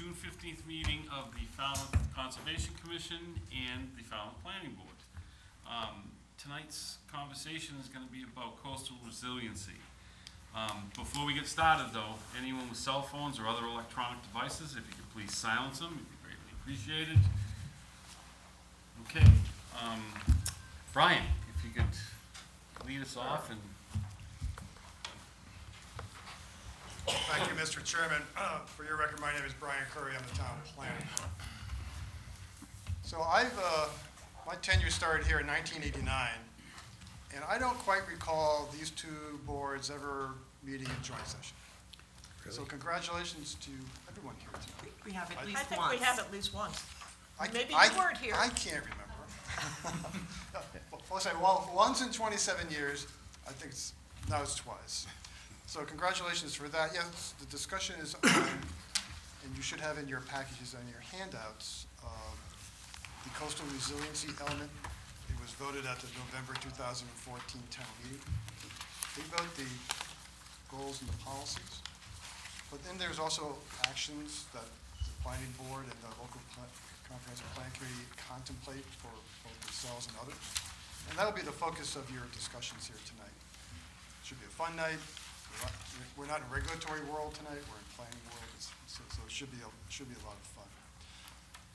June 15th meeting of the Falmouth Conservation Commission and the Falmouth Planning Board. Tonight's conversation is going to be about coastal resiliency. Before we get started though, anyone with cell phones or other electronic devices, if you could please silence them, it'd be greatly appreciated. Okay, Brian, if you could lead us off. And thank you, Mr. Chairman. For your record, my name is Brian Curry. I'm the town planner. So my tenure started here in 1989, and I don't quite recall these two boards ever meeting in joint session. Really? So congratulations to everyone here tonight. We have at least once. I think we have at least once. Maybe you weren't here. I can't remember. I'll say, well, once in 27 years, I think now it's twice. So congratulations for that. Yes, the discussion is on, and you should have in your packages and your handouts, the coastal resiliency element. It was voted at the November 2014 town meeting. They vote the goals and the policies. But then there's also actions that the planning board and the local comprehensive plan committee contemplate for both themselves and others. And that'll be the focus of your discussions here tonight. It should be a fun night. We're not in regulatory world tonight, we're in planning world, so it should be a lot of fun.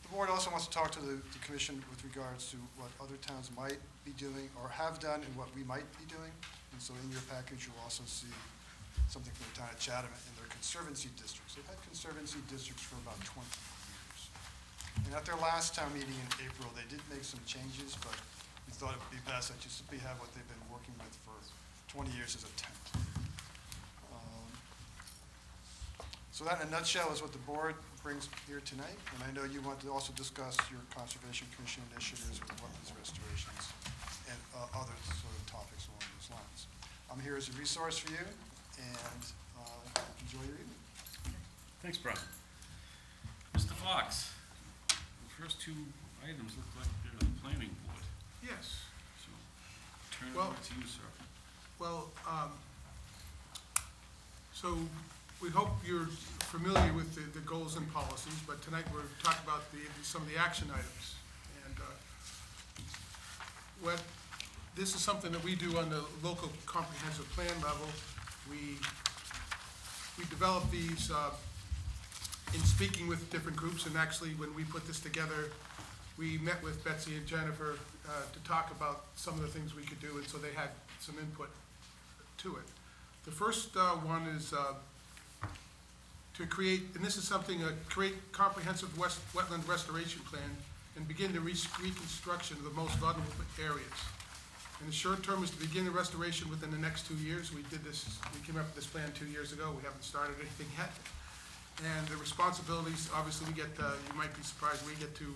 The board also wants to talk to the commission with regards to what other towns might be doing or have done and what we might be doing. And so in your package, you'll also see something from the town of Chatham in their conservancy districts. They've had conservancy districts for about 20 years. And at their last town meeting in April, they did make some changes, but we thought it would be best that you simply have what they've been working with for 20 years as a template. So that in a nutshell is what the board brings here tonight. And I know you want to also discuss your Conservation Commission initiatives with wetlands restorations and other sort of topics along those lines. I'm here as a resource for you, and enjoy your evening. thanks, Brian. Mr. Fox, the first two items look like they're the planning board. Yes. So turn it over to you, sir. Well, so we hope you're familiar with the goals and policies, but tonight we're talking about some of the action items. And this is something that we do on the local comprehensive plan level. We develop these in speaking with different groups, and actually when we put this together, we met with Betsy and Jennifer to talk about some of the things we could do, and so they had some input to it. The first one is to create, and this is something, create comprehensive wetland restoration plan and begin the reconstruction of the most vulnerable areas. And the short term is to begin the restoration within the next 2 years. We came up with this plan 2 years ago. We haven't started anything yet. And the responsibilities, obviously we get, you might be surprised, we get to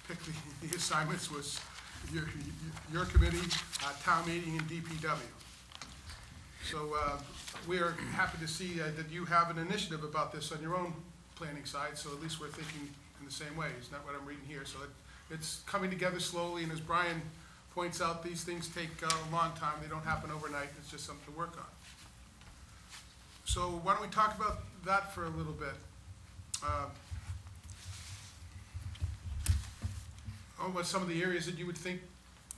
pick the assignments was your committee, town meeting, and DPW. So we are happy to see that you have an initiative about this on your own planning side, so at least we're thinking in the same way. It's not what I'm reading here. So it's coming together slowly, and as Brian points out, these things take a long time. They don't happen overnight. It's just something to work on. So why don't we talk about that for a little bit? What some of the areas that you would think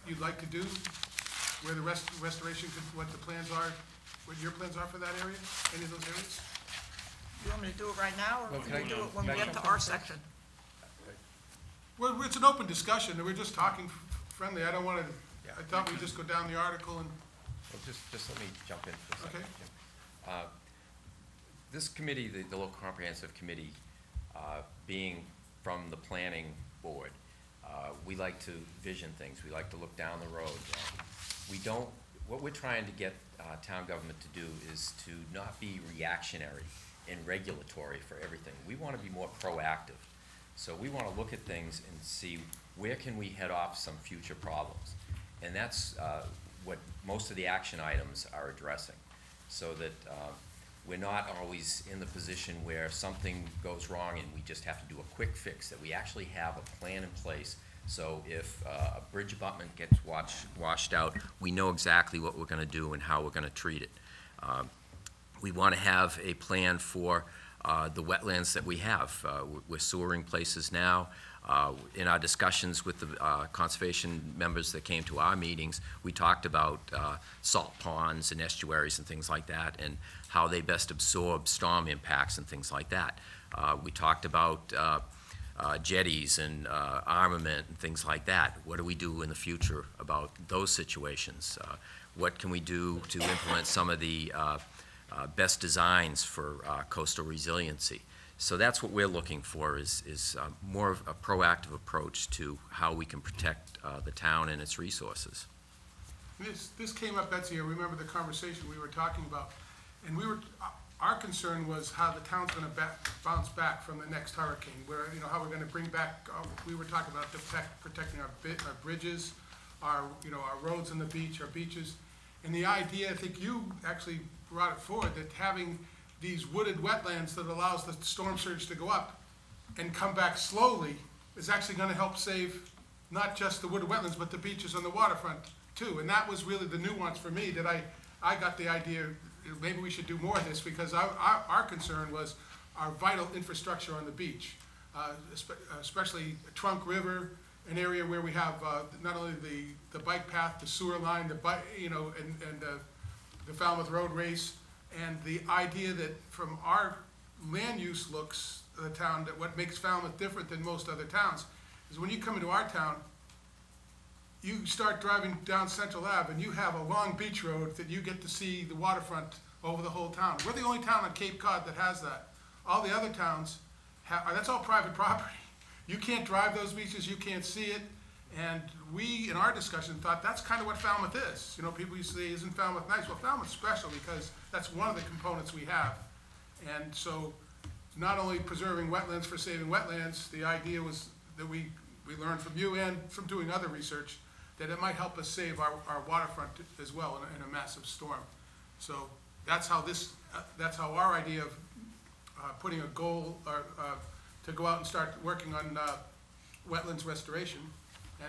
you'd like to do, where the restoration could, what the plans are, what your plans are for that area, any of those areas? You want me to do it right now, or can we do it when we get to our section? Well, it's an open discussion, and we're just talking friendly. I don't want to, I thought we'd just go down the article and. Well, just let me jump in for a second. Okay. This committee, the local comprehensive committee, being from the planning board, we like to vision things. We like to look down the road. What we're trying to get town government to do is to not be reactionary and regulatory for everything. We want to be more proactive. So we want to look at things and see where can we head off some future problems. And that's what most of the action items are addressing, so that we're not always in the position where something goes wrong and we just have to do a quick fix, that we actually have a plan in place. So if a bridge abutment gets washed out, we know exactly what we're going to do and how we're going to treat it. We want to have a plan for the wetlands that we have. We're sewering places now. In our discussions with the conservation members that came to our meetings, we talked about salt ponds and estuaries and things like that, and how they best absorb storm impacts and things like that. We talked about jetties and armament and things like that. What do we do in the future about those situations? What can we do to implement some of the best designs for coastal resiliency? So that's what we're looking for, is more of a proactive approach to how we can protect the town and its resources. This came up, Betsy, I remember the conversation we were talking about, and our concern was how the town's gonna bounce back from the next hurricane, where, how we're gonna bring back, we were talking about protecting our bridges, our roads on the beach, our beaches, and the idea, I think you actually brought it forward, that having these wooded wetlands that allows the storm surge to go up and come back slowly is actually gonna help save not just the wooded wetlands, but the beaches on the waterfront too. And that was really the nuance for me, that I got the idea, maybe we should do more of this, because our concern was our vital infrastructure on the beach, especially Trunk River, an area where we have not only the bike path, the sewer line, and the Falmouth Road Race, and the idea that from our land use looks of the town, that what makes Falmouth different than most other towns is when you come into our town, you start driving down Central Ave and you have a long beach road that you get to see the waterfront over the whole town. We're the only town on Cape Cod that has that. All the other towns that's all private property. You can't drive those beaches, you can't see it. And we, in our discussion, thought that's kind of what Falmouth is. People used to say, isn't Falmouth nice? Well, Falmouth's special because that's one of the components we have. And so, not only preserving wetlands for saving wetlands, the idea was that we learned from you and from doing other research that it might help us save our waterfront as well in a massive storm. So that's how our idea of putting a goal to go out and start working on wetlands restoration.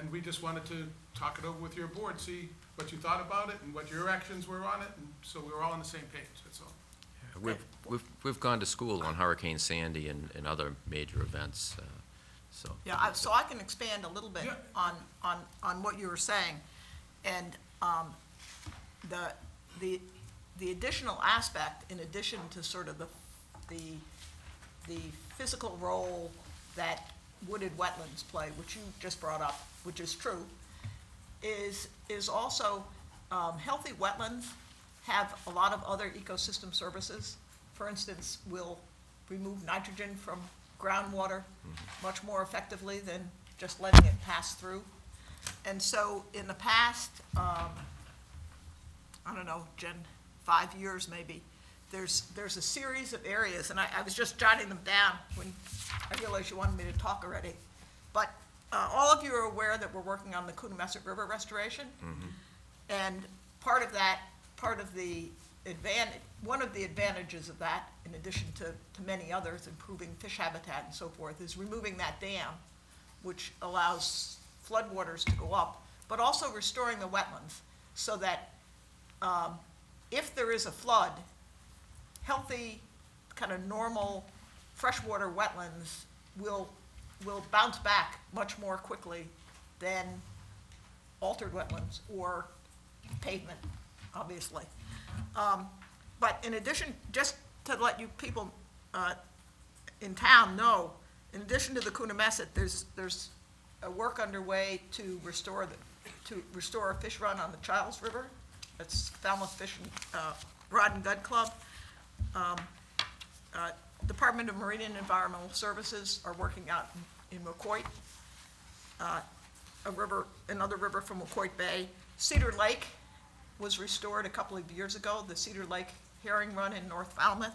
And we just wanted to talk it over with your board, see what you thought about it and what your actions were on it, and so we were all on the same page, that's all. We've gone to school on Hurricane Sandy and other major events, so. Yeah, so I can expand a little bit Yeah. on what you were saying. And the additional aspect, in addition to sort of the physical role that wooded wetlands play, which you just brought up, which is true, is also healthy wetlands have a lot of other ecosystem services. For instance, will remove nitrogen from groundwater much more effectively than just letting it pass through. And so in the past, I don't know, Jen, 5 years maybe, there's a series of areas, and I was just jotting them down when I realized you wanted me to talk already. But all of you are aware that we're working on the Coonamessett River restoration. And one of the advantages of that, in addition to many others, improving fish habitat and so forth, is removing that dam, which allows floodwaters to go up, but also restoring the wetlands so that if there is a flood, healthy, kind of normal freshwater wetlands will bounce back much more quickly than altered wetlands or pavement, obviously. But in addition, just to let you people in town know, in addition to the Coonamessett, there's a work underway to restore a fish run on the Childs River. That's Falmouth Fish and Rod and Gun Club. Department of Marine and Environmental Services are working out in McCoy, another river from McCoy Bay. Cedar Lake was restored a couple of years ago, the Cedar Lake Herring Run in North Falmouth.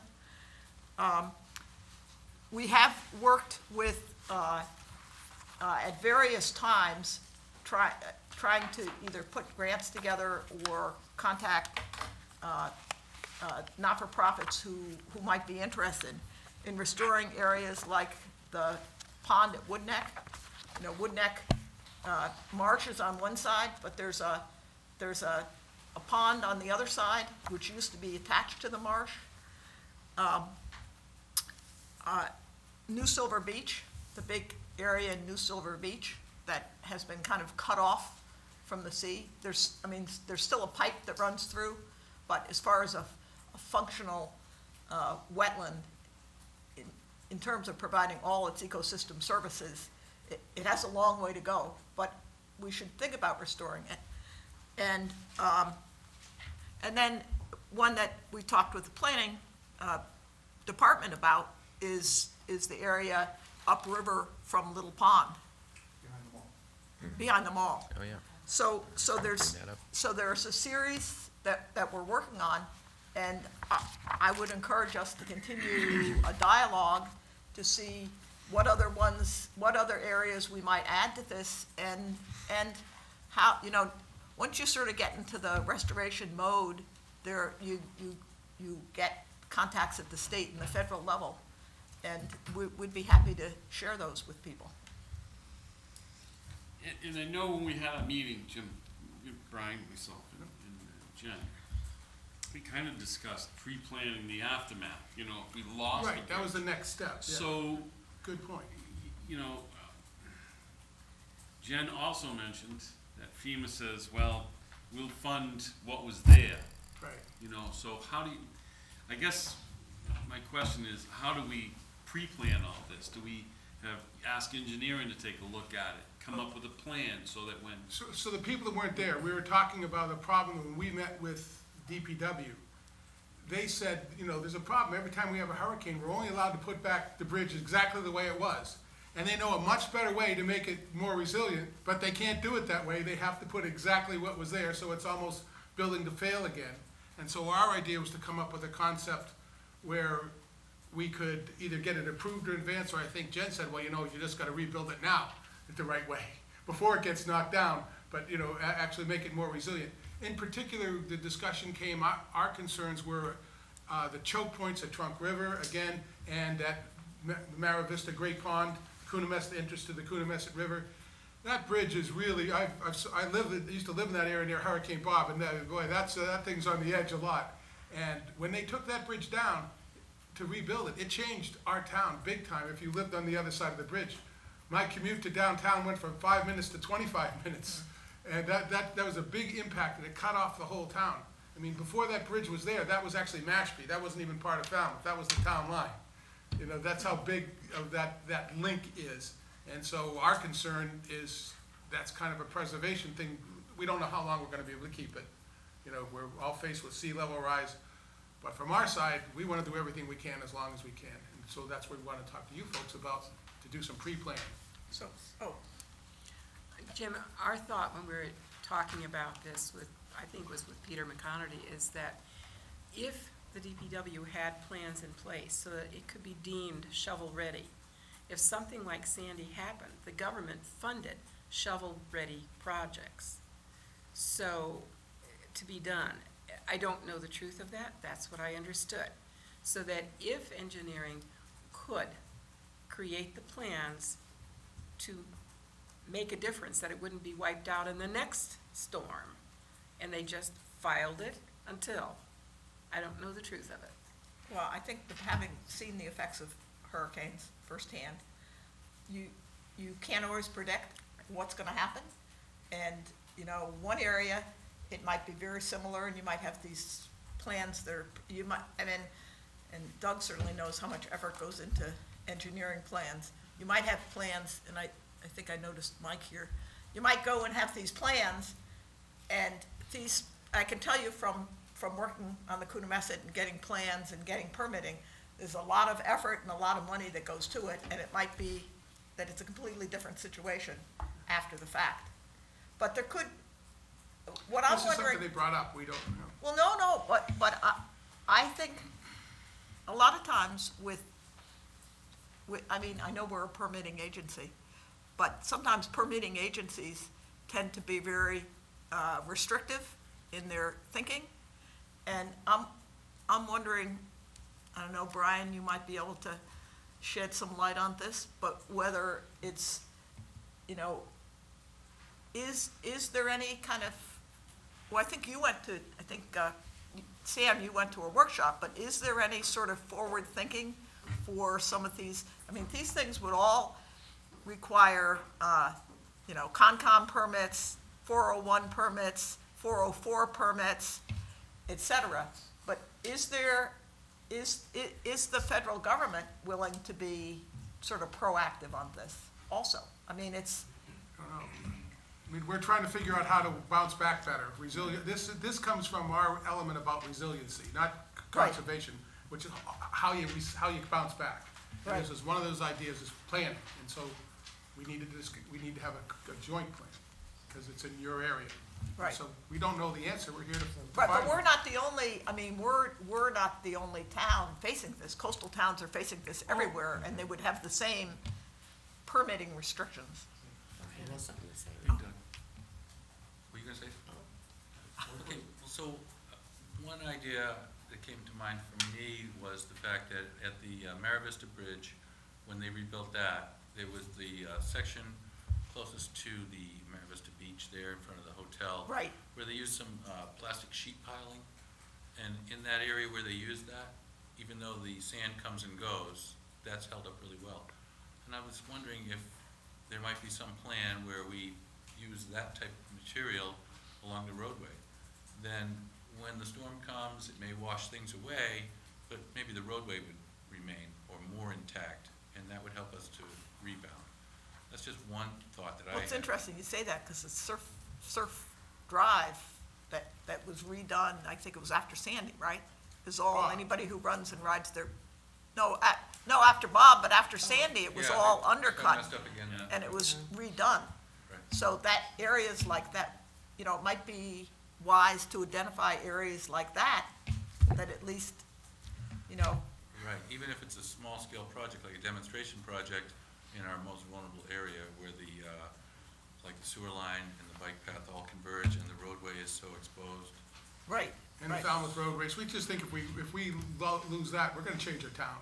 We have worked with, at various times, trying to either put grants together or contact not-for-profits who might be interested in restoring areas like the pond at Woodneck. Woodneck Marsh is on one side, but there's a pond on the other side, which used to be attached to the marsh. New Silver Beach, the big area in New Silver Beach that has been kind of cut off from the sea. There's still a pipe that runs through, but as far as a functional wetland, in terms of providing all its ecosystem services, it has a long way to go, but we should think about restoring it. And then one that we talked with the planning department about is the area upriver from Little Pond, Behind the mall. behind the mall. Oh, yeah. So there's, Bring that up. so there's a series that we're working on, and I would encourage us to continue a dialogue to see what other areas we might add to this, and how, once you sort of get into the restoration mode, you get contacts at the state and the federal level, and we'd be happy to share those with people. And I know when we had a meeting, Jim, Brian, myself, and Jen, we kind of discussed pre-planning the aftermath, if we lost. Right, that was the next step, yeah. So, Good point. Jen also mentioned that FEMA says, well, we'll fund what was there, Right. so how do you, I guess my question is, how do we pre-plan all this? Do we ask engineering to take a look at it, come up with a plan so that when, So the people that weren't there, we were talking about a problem when we met with DPW. They said, there's a problem. Every time we have a hurricane, we're only allowed to put back the bridge exactly the way it was. And they know a much better way to make it more resilient, but they can't do it that way. They have to put exactly what was there, so it's almost building to fail again. And so our idea was to come up with a concept where we could either get it approved or advanced, or I think Jen said, well, you just gotta rebuild it now the right way, before it gets knocked down, but, actually make it more resilient. In particular, the discussion came, our concerns were the choke points at Trunk River, again, and at Mara Vista Great Pond, Coonamessett entrance to the Coonamessett River. That bridge is really, I used to live in that area near Hurricane Bob, and boy, that thing's on the edge a lot. And when they took that bridge down to rebuild it, it changed our town big time if you lived on the other side of the bridge. My commute to downtown went from 5 minutes to 25 minutes. And that was a big impact, and it cut off the whole town. I mean, before that bridge was there, that was actually Mashpee. That wasn't even part of Falmouth. That was the town line. That's how big of that link is. And so our concern is that's kind of a preservation thing. We don't know how long we're gonna be able to keep it. We're all faced with sea level rise. But from our side, we wanna do everything we can as long as we can. And so that's what we wanna talk to you folks about, to do some pre-planning. So, Jim, our thought when we were talking about this with, I think was with Peter McConerty, is that if the DPW had plans in place so that it could be deemed shovel-ready, if something like Sandy happened, the government funded shovel-ready projects. So, to be done. I don't know the truth of that, that's what I understood. So that if engineering could create the plans to make a difference, that it wouldn't be wiped out in the next storm, and they just filed it until. I don't know the truth of it. well, I think that having seen the effects of hurricanes firsthand, you can't always predict what's gonna happen. And, one area, it might be very similar, and you might have these plans that are, and Doug certainly knows how much effort goes into engineering plans. You might have plans, and I think I noticed Mike here, you might go and have these plans, and these, I can tell you from working on the Coonamessett and getting plans and getting permitting, there's a lot of effort and a lot of money that goes to it, and it might be that it's a completely different situation after the fact. But there could, what I'm This is wondering. something they brought up, we don't know. Well, no, but I think a lot of times I know we're a permitting agency, but sometimes permitting agencies tend to be very restrictive in their thinking. And I'm wondering, I don't know, Brian, you might be able to shed some light on this, but whether it's, is there any kind of, well, I think Sam, you went to a workshop, but is there any sort of forward thinking for some of these, I mean, these things would all require, Concom permits, 401 permits, 404 permits, et cetera. But is the federal government willing to be sort of proactive on this also? I mean, it's, I don't know. I mean, we're trying to figure out how to bounce back better. This comes from our element about resiliency, not conservation, which is how you bounce back. And Right. this is one of those ideas is planning, and so we need to have a joint plan, because it's in your area. Right. So we don't know the answer, we're here to right, find but we're it. not the only, I mean, we're not the only town facing this. Coastal towns are facing this everywhere, and they would have the same permitting restrictions. Hey, Doug. Were you gonna say? Okay, so one idea that came to mind for me was the fact that at the Mara Vista Bridge, when they rebuilt that, there was the section closest to the Mara Vista Beach there in front of the hotel. Right. Where they used some plastic sheet piling. And in that area where they used that, even though the sand comes and goes, that's held up really well. And I was wondering if there might be some plan where we use that type of material along the roadway. Then when the storm comes, it may wash things away, but maybe the roadway would remain or more intact, and that would help us to rebound. That's just one thought that I had. Well, it's interesting you say that, because the Surf Drive that was redone, I think it was after Sandy, right? Is all, Bob. anybody who runs and rides their, no, after Bob, but after Sandy, it was Yeah, all it got undercut, messed up again. Yeah. and it was redone. Right. So that areas like that, it might be wise to identify areas like that at least, Right, even if it's a small-scale project, like a demonstration project in our most vulnerable area where the, like the sewer line and the bike path all converge and the roadway is so exposed. right, And the right. Falmouth Road Race, we just think if we lose that, we're gonna change our town.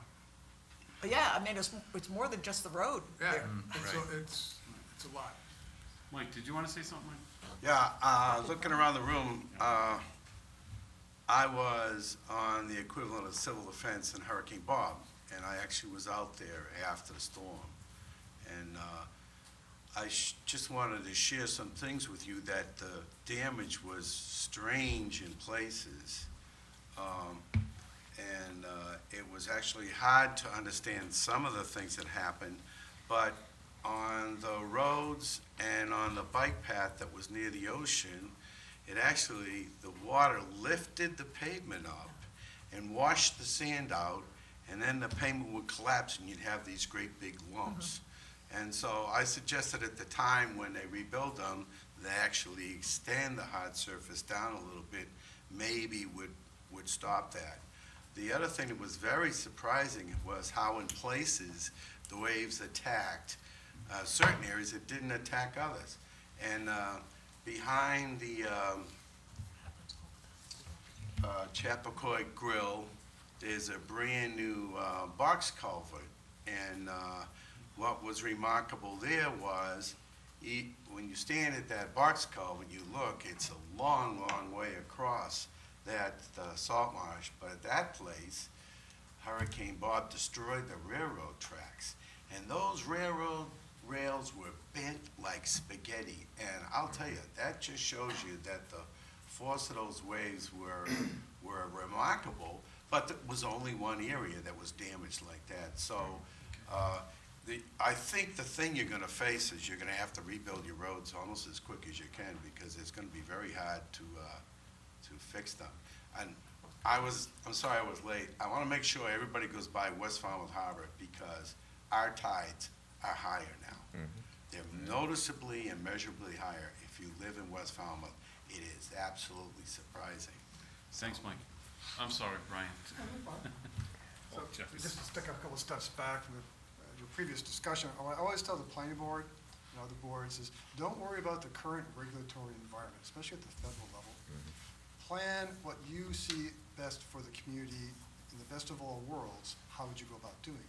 But yeah, I mean, it's more than just the road Yeah, there. it's a lot. Mike, did you want to say something, Mike? Yeah, looking around the room, I was on the equivalent of civil defense in Hurricane Bob, and I actually was out there after the storm. And I just wanted to share some things with you that the damage was strange in places. And it was actually hard to understand some of the things that happened, but on the roads and on the bike path that was near the ocean, the water lifted the pavement up and washed the sand out, and then the pavement would collapse and you'd have these great big lumps. And so I suggested at the time when they rebuild them, they actually extend the hard surface down a little bit, maybe would stop that. The other thing that was very surprising was how in places the waves attacked certain areas, it didn't attack others. And behind the Chappaquiddick Grill, there's a brand-new box culvert. And what was remarkable there was, when you stand at that box culvert, you look, it's a long, long way across that salt marsh. But at that place, Hurricane Bob destroyed the railroad tracks. And those railroad rails were bent like spaghetti. And I'll tell you, that just shows you that the force of those waves were remarkable, but it was only one area that was damaged like that. So I think the thing you're gonna face is you're gonna have to rebuild your roads almost as quick as you can, because it's gonna be very hard to fix them. And I'm sorry I was late. I wanna make sure everybody goes by West Falmouth Harbor, because our tides are higher now. They're noticeably and measurably higher. If you live in West Falmouth, it is absolutely surprising. Thanks, Mike. I'm sorry, Brian. So, Jeff. just to take a couple of steps back from your previous discussion, I always tell the planning board and other boards is, don't worry about the current regulatory environment, especially at the federal level. Plan what you see best for the community in the best of all worlds. How would you go about doing it?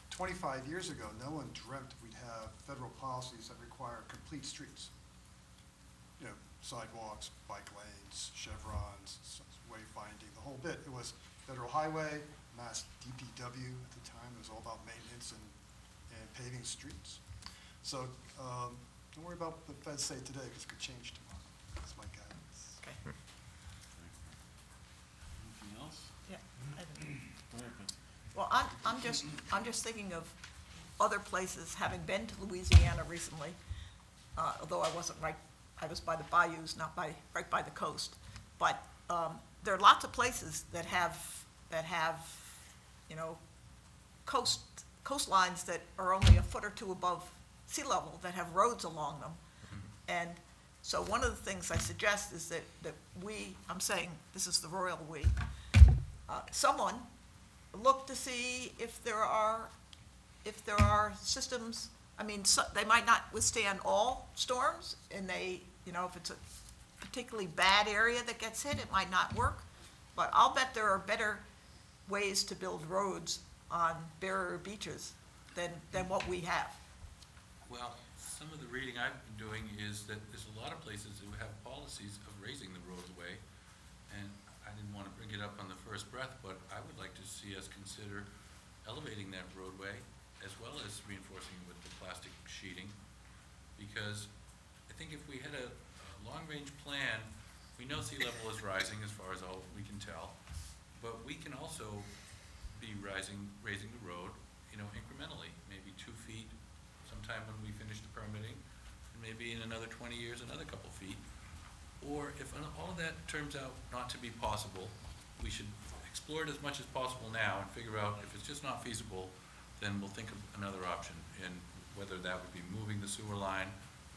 25 years ago, no one dreamt we'd have federal policies that require complete streets. Sidewalks, bike lanes, chevrons, wayfinding, the whole bit. It was Federal Highway, Mass DPW at the time. It was all about maintenance and paving streets. So don't worry about what the feds say today, because it could change tomorrow. That's my guidance. Okay. Anything else? Yeah. I don't know. Go ahead, Betsy. Well, I'm just thinking of other places, having been to Louisiana recently, although I wasn't right, I was by the bayous, not right by the coast. But there are lots of places that have, you know, coastlines that are only a foot or two above sea level, that have roads along them. And so one of the things I suggest is that we, I'm saying, this is the royal we, someone look to see if there are systems. I mean, they might not withstand all storms, and they, you know, if it's a particularly bad area that gets hit, it might not work. But I'll bet there are better ways to build roads on barrier beaches than what we have. Well, some of the reading I've been doing is that there's a lot of places who have policies of raising the roadway, and I didn't want to bring it up on the first breath, but I would like to see us consider elevating that roadway as well as reinforcing it with the plastic sheeting, because I think if we had a long-range plan, we know sea level is rising as far as all we can tell, but we can also be raising the road, you know, incrementally, maybe 2 feet sometime when we finish the permitting, and maybe in another 20 years, another couple feet. Or if all of that turns out not to be possible, we should explore it as much as possible now and figure out if it's just not feasible, then we'll think of another option, and whether that would be moving the sewer line,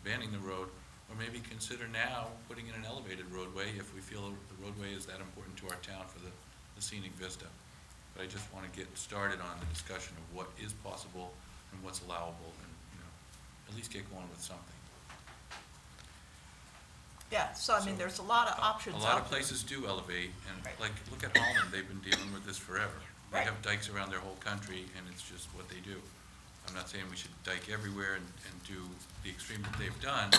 abandoning the road, or maybe consider now putting in an elevated roadway if we feel the roadway is that important to our town for the scenic vista. But I just want to get started on the discussion of what is possible and what's allowable, and, you know, at least get going with something. Yeah, so I mean, there's a lot of options A out there. lot of places do elevate, and Right. like, look at Holland, they've been dealing with this forever. They Right. have dikes around their whole country, and it's just what they do. I'm not saying we should dike everywhere and do the extreme that they've done,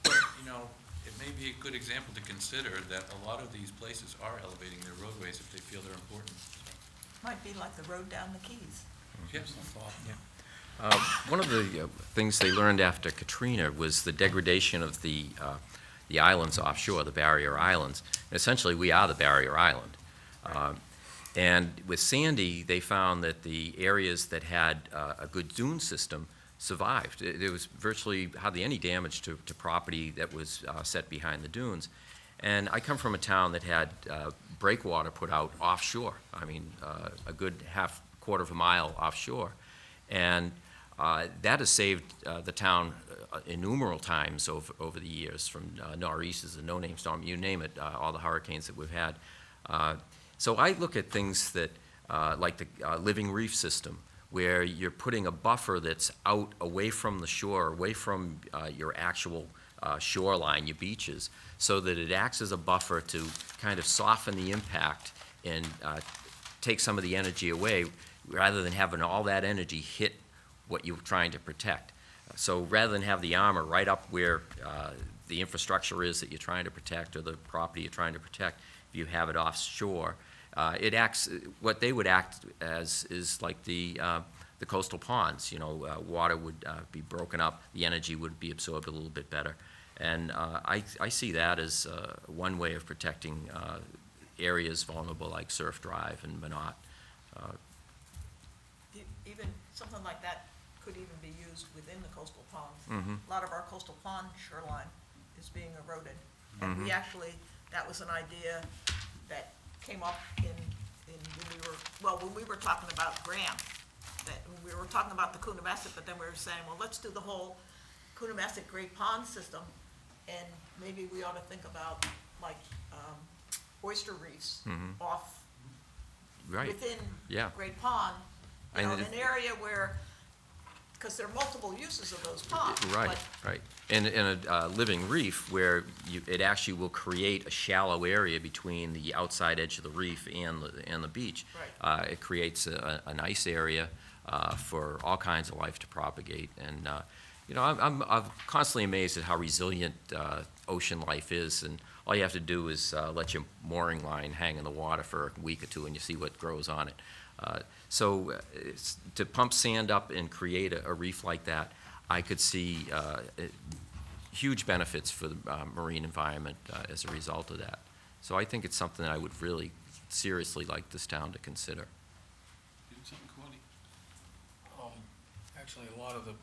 but, you know, it may be a good example to consider that a lot of these places are elevating their roadways if they feel they're important. Might be like the road down the Keys. Yes, some thought. One of the things they learned after Katrina was the degradation of the islands offshore, the barrier islands. Essentially, we are the barrier island. And with Sandy, they found that the areas that had a good dune system survived. There was virtually hardly any damage to property that was set behind the dunes. And I come from a town that had breakwater put out offshore. I mean, a good quarter of a mile offshore. And that has saved the town innumerable times over the years, from nor'easters and no-name storm, you name it, all the hurricanes that we've had. So I look at things that, like the living reef system, where you're putting a buffer that's out away from the shore, away from your actual shoreline, your beaches, so that it acts as a buffer to kind of soften the impact and take some of the energy away, rather than having all that energy hit what you're trying to protect. So rather than have the armor right up where the infrastructure is that you're trying to protect, or the property you're trying to protect, if you have it offshore, it acts, what they would act as is like the coastal ponds. You know, water would be broken up, the energy would be absorbed a little bit better. And I see that as one way of protecting areas vulnerable like Surf Drive and Minot. Even something like that could even be used within the coastal ponds. Mhm. A lot of our coastal pond shoreline is being eroded. And we actually, that was an idea that came up when we were talking about Graham, that we were talking about the Coonamessett, but then we were saying, well, let's do the whole Coonamessett Great Pond system, and maybe we ought to think about like oyster reefs off Right. within Yeah. Great Pond, you And know, in it- an area where, because there are multiple uses of those ponds. Right, but- right. And in a living reef where it actually will create a shallow area between the outside edge of the reef and the beach. Right. It creates a nice area for all kinds of life to propagate. And, you know, I'm constantly amazed at how resilient ocean life is. And all you have to do is let your mooring line hang in the water for a week or two, and you see what grows on it. To pump sand up and create a reef like that, I could see huge benefits for the marine environment as a result of that. So I think it's something that I would really seriously like this town to consider. You have something, Courtney? Actually, a lot of the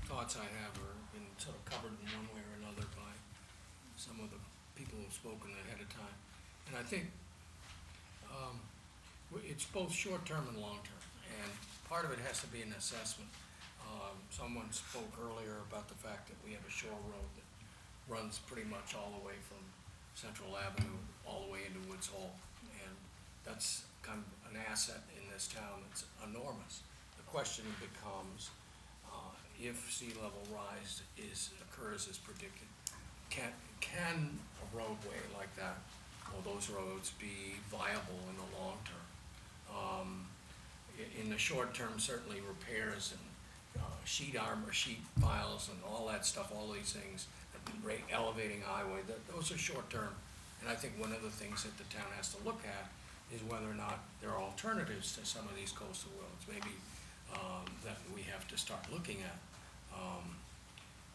thoughts I have are been sort of covered in one way or another by some of the people who've spoken ahead of time. And I think it's both short-term and long-term, and part of it has to be an assessment. Someone spoke earlier about the fact that we have a shore road that runs pretty much all the way from Central Avenue all the way into Woods Hole, and that's kind of an asset in this town that's enormous. The question becomes, if sea level rise occurs as predicted, can a roadway like that, or those roads, be viable in the long term? In the short term, certainly repairs and sheet armor, sheet piles, and all that stuff, all these things, elevating highway, those are short term. And I think one of the things that the town has to look at is whether or not there are alternatives to some of these coastal roads, maybe that we have to start looking at.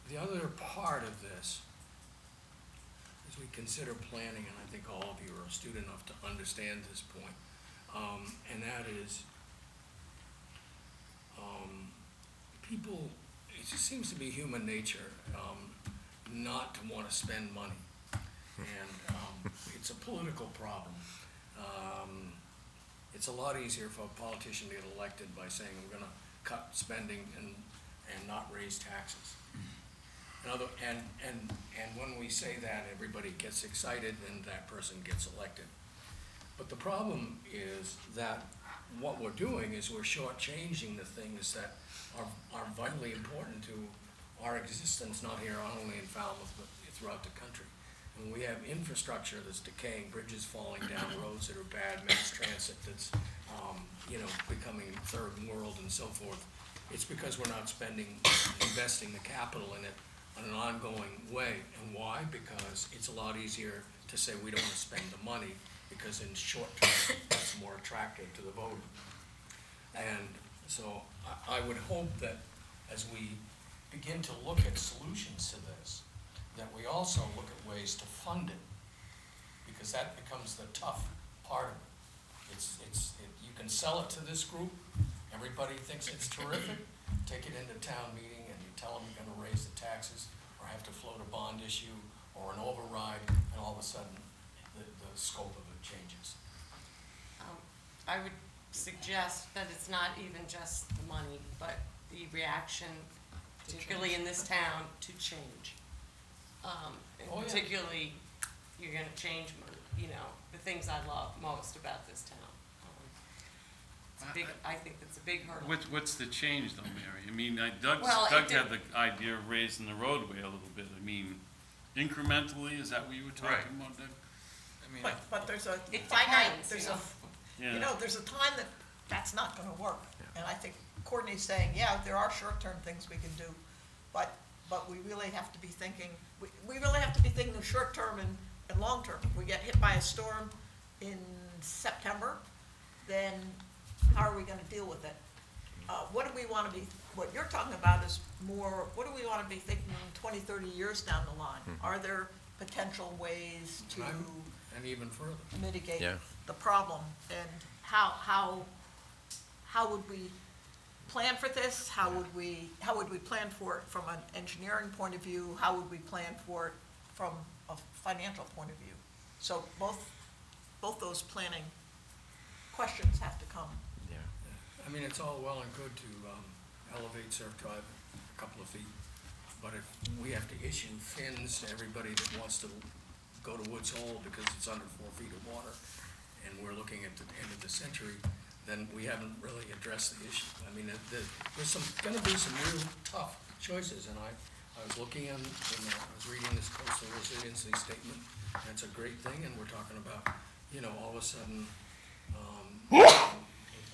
The other part of this, as we consider planning, and I think all of you are astute enough to understand this point, and that is, people, it just seems to be human nature not to want to spend money. And it's a political problem. It's a lot easier for a politician to get elected by saying we're going to cut spending and not raise taxes. And when we say that, everybody gets excited and that person gets elected. But the problem is that what we're doing is we're shortchanging the things that are vitally important to our existence, not here only in Falmouth, but throughout the country. And we have infrastructure that's decaying, bridges falling down, roads that are bad, mass transit that's, becoming third world and so forth. It's because we're not investing the capital in it on an ongoing way. And why? Because it's a lot easier to say we don't want to spend the money, because in short term, that's more attractive to the voter. And so I would hope that as we begin to look at solutions to this, that we also look at ways to fund it, because that becomes the tough part of it. You can sell it to this group, everybody thinks it's terrific, take it into town meeting and you tell them you're gonna raise the taxes or have to float a bond issue or an override, and all of a sudden the scope of it changes. I would suggest that it's not even just the money, but the reaction, particularly in this town, to change. And Oh, yeah. particularly, you're gonna change, the things I love most about this town. I think it's a big hurdle. What's the change though, Mary? I mean, Doug Well, had the idea of raising the roadway a little bit. I mean, incrementally, is that what you were talking Right. about, Doug? I mean, But there's a It finite, depends, there's you a, know. Yeah. there's a time that that's not gonna work. And I think Courtney's saying, yeah, there are short-term things we can do, but we really have to be thinking, we really have to be thinking of short-term and long-term. If we get hit by a storm in September, then how are we gonna deal with it? What do we wanna be, what you're talking about is more, what do we wanna be thinking 20, 30 years down the line? Are there potential ways to And even further. mitigate Yeah. the problem? And how would we plan for this? How would we plan for it from an engineering point of view? How would we plan for it from a financial point of view? So both those planning questions have to come. Yeah. I mean, it's all well and good to elevate Surf Drive a couple of feet, but if we have to issue fins to everybody that wants to go to Woods Hole because it's under 4 feet of water, and we're looking at the end of the century, then we haven't really addressed the issue. I mean, there's gonna be some real tough choices, and I was looking I was reading this coastal resiliency statement, and it's a great thing, and we're talking about, all of a sudden,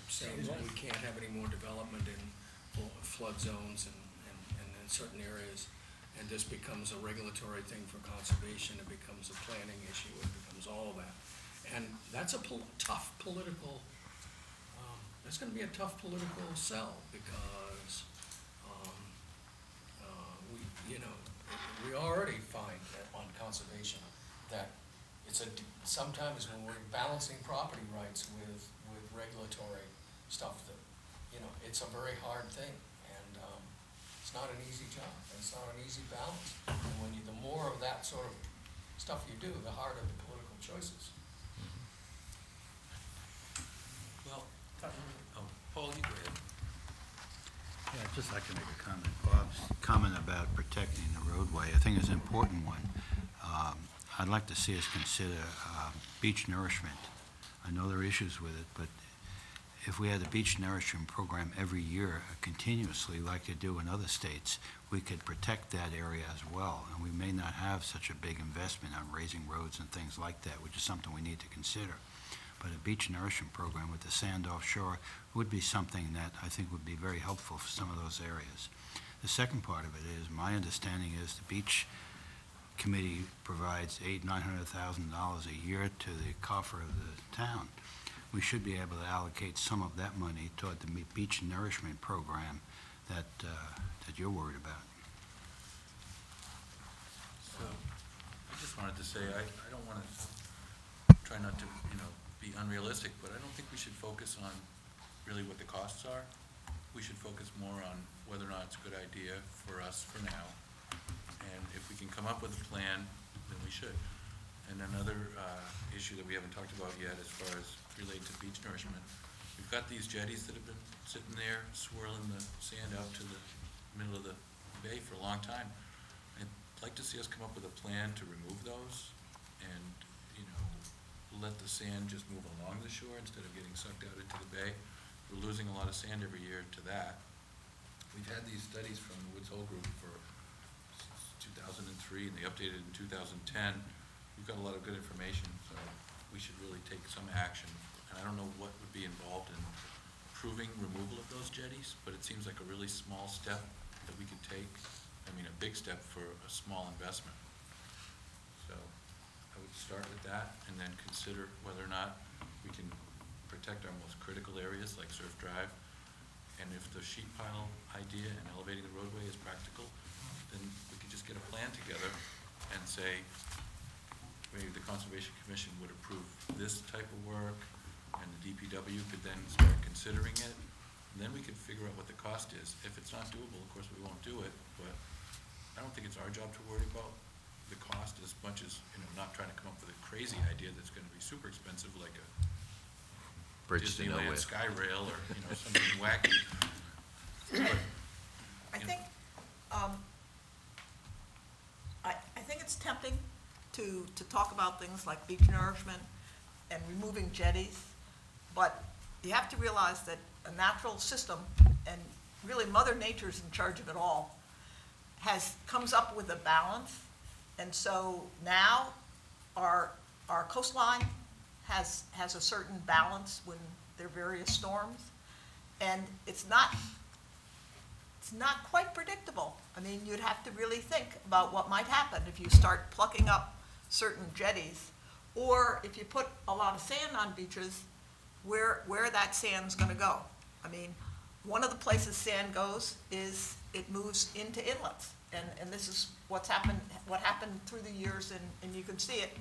saying that we can't have any more development in flood zones and in certain areas. and this becomes a regulatory thing for conservation, it becomes a planning issue, it becomes all that. And that's a tough political, that's gonna be a tough political sell, because, we already find that on conservation, that sometimes when we're balancing property rights with regulatory stuff, that, it's a very hard thing, and, it's not an easy job, and it's not an easy balance. And when the more of that sort of stuff you do, the harder the political choices. Well, Paul, you go ahead. Yeah, I'd just like to make a comment. Bob's comment about protecting the roadway, I think is an important one. I'd like to see us consider beach nourishment. I know there are issues with it, but if we had a beach nourishment program every year continuously, like they do in other states, we could protect that area as well. And we may not have such a big investment on raising roads and things like that, which is something we need to consider. But a beach nourishment program with the sand offshore would be something that I think would be very helpful for some of those areas. The second part of it is, my understanding is the beach committee provides $800,000–900,000 a year to the coffer of the town. We should be able to allocate some of that money toward the beach nourishment program that you're worried about. So, I just wanted to say, I don't want to try not to, be unrealistic, but I don't think we should focus on really what the costs are. We should focus more on whether or not it's a good idea for us for now. And if we can come up with a plan, then we should. And another issue that we haven't talked about yet as far as related to beach nourishment, we've got these jetties that have been sitting there swirling the sand out to the middle of the bay for a long time. I'd like to see us come up with a plan to remove those and, let the sand just move along the shore instead of getting sucked out into the bay. We're losing a lot of sand every year to that. We've had these studies from the Woods Hole Group for 2003, and they updated in 2010. We've got a lot of good information, so we should really take some action. And I don't know what would be involved in approving removal of those jetties, but it seems like a really small step that we could take. I mean, a big step for a small investment. So I would start with that and then consider whether or not we can protect our most critical areas like Surf Drive. And if the sheet pile idea and elevating the roadway is practical, then we could just get a plan together and say, maybe the Conservation Commission would approve this type of work, and the DPW could then start considering it. And then we could figure out what the cost is. If it's not doable, of course, we won't do it, but I don't think it's our job to worry about the cost as much as, not trying to come up with a crazy idea that's gonna be super expensive, like a Bridge to nowhere. Disneyland Sky Rail or, something wacky. But, I think, I think it's tempting to talk about things like beach nourishment and removing jetties, but you have to realize that a natural system, and really Mother Nature's in charge of it all, comes up with a balance. And so now our coastline has a certain balance when there are various storms, and it's not quite predictable. I mean, you'd have to really think about what might happen if you start plucking up certain jetties, or if you put a lot of sand on beaches, where that sand's gonna go. I mean, one of the places sand goes is it moves into inlets. And this is what happened through the years, and you can see it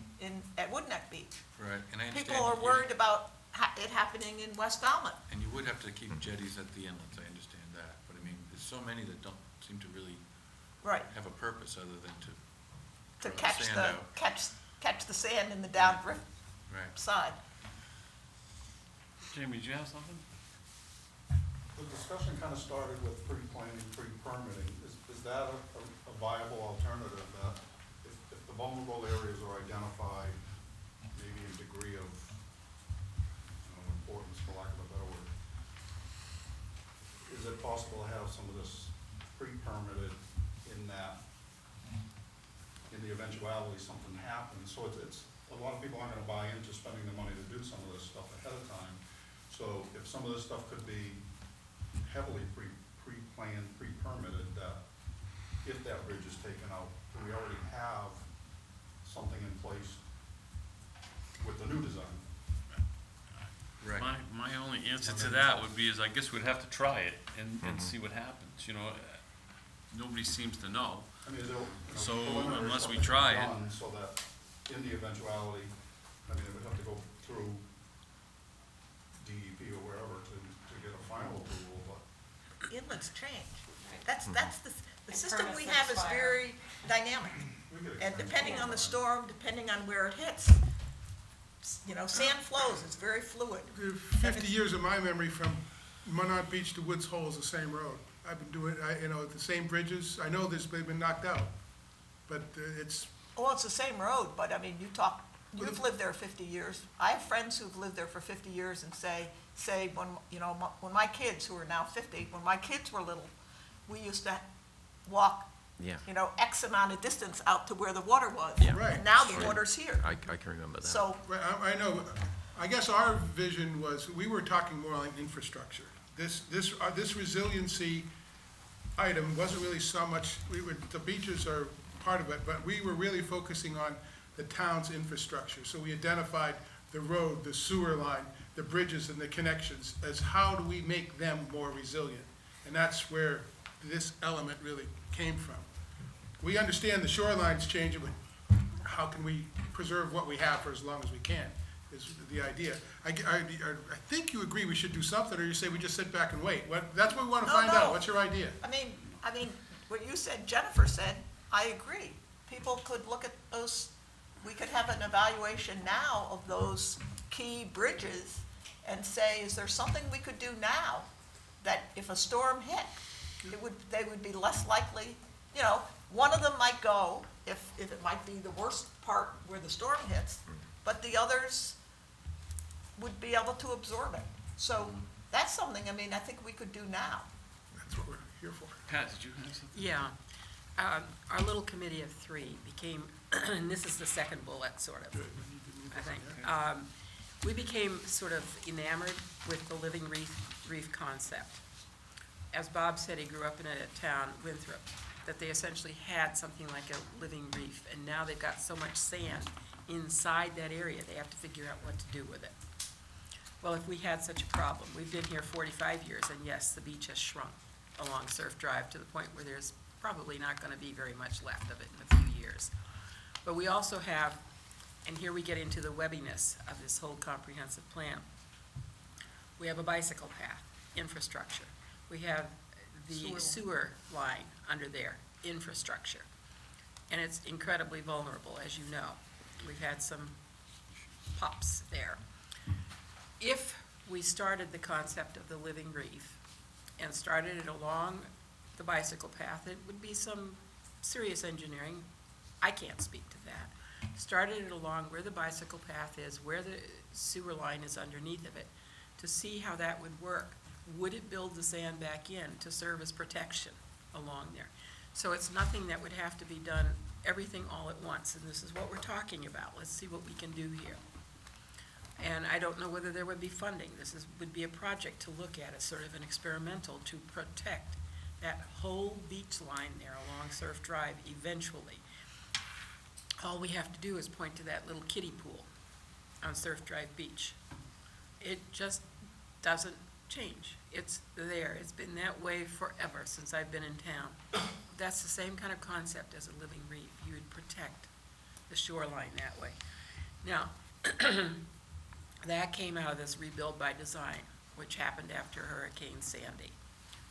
at Woodneck Beach. right, and I understand. People are worried about it happening in West Falmouth. And you would have to keep jetties at the inlets, I understand that, but I mean, there's so many that don't seem to really Right, have a purpose other than to to throw the sand out. catch the sand in the downrift Right. side. Jamie, do you have something? The discussion kind of started with pre-planning, pre-permitting. Is that a viable alternative, that if the vulnerable areas are identified, maybe in degree of, importance, for lack of a better word, is it possible to have some of this pre-permitted in that, in the eventuality something happens? So it's, a lot of people aren't gonna buy into spending the money to do some of this stuff ahead of time. So if some of this stuff could be heavily pre-planned, pre-permitted, that if that bridge is taken out, do we already have something in place with the new design? Right. My only answer to that would be is I guess we'd have to try it and see what happens, you know? Nobody seems to know. I mean, So, preliminary unless stuff we has to be try it- done So that in the eventuality, I mean, it would have to go through DEP or wherever to get a final approval, but Inlets change. Right. That's the And system we permits have is expire. very dynamic. we could And extend depending on the time. storm, depending on where it hits, you know, sand flows, it's very fluid. 50 years of my memory from Monarch Beach to Woods Hole is the same road. I've been doing, the same bridges. I know they've been knocked out, but it's, Well, it's the same road, but I mean, you've lived there 50 years. I have friends who've lived there for 50 years and say when, when my kids, who are now 50, when my kids were little, we used to walk, Yeah. X amount of distance out to where the water was. Yeah. Right. And now the Right. water's here. I can remember that. So, right, I know, I guess our vision was, we were talking more like infrastructure. This resiliency item wasn't really so much, the beaches are part of it, but we were really focusing on the town's infrastructure. So we identified the road, the sewer line, the bridges and the connections as how do we make them more resilient? And that's where this element really came from. We understand the shoreline's changing, but how can we preserve what we have for as long as we can, is the idea. I think you agree we should do something, or you say we just sit back and wait. That's what we want to No, find out. no. What's your idea? I mean, what you said, Jennifer said, I agree. People could look at those, we could have an evaluation now of those key bridges and say, is there something we could do now that if a storm hit, they would be less likely, one of them might go if it might be the worst part where the storm hits, but the others would be able to absorb it. So that's something, I think we could do now. That's what we're here for. Pat, did you have something? Yeah. Our little committee of three became, and this is the second bullet, sort of, I think. We became sort of enamored with the living reef concept. As Bob said, he grew up in a town, Winthrop, that they essentially had something like a living reef, and now they've got so much sand inside that area, they have to figure out what to do with it. Well, if we had such a problem, we've been here 45 years, and yes, the beach has shrunk along Surf Drive to the point where there's probably not going to be very much left of it in a few years. But we also have, and here we get into the webbiness of this whole comprehensive plan, we have a bicycle path, infrastructure. We have the sewer line under there, infrastructure. And it's incredibly vulnerable, as you know. We've had some pops there. If we started the concept of the living reef and started it along the bicycle path, it would be some serious engineering. I can't speak to that. Started it along where the bicycle path is, where the sewer line is underneath of it, to see how that would work. Would it build the sand back in to serve as protection along there? So it's nothing that would have to be done, everything all at once, and this is what we're talking about. Let's see what we can do here. And I don't know whether there would be funding. Would be a project to look at as sort of an experimental to protect that whole beach line there along Surf Drive eventually. All we have to do is point to that little kiddie pool on Surf Drive Beach. It just doesn't change. It's there. It's been that way forever since I've been in town. That's the same kind of concept as a living reef. You would protect the shoreline that way. Now, that came out of this rebuild by design, which happened after Hurricane Sandy.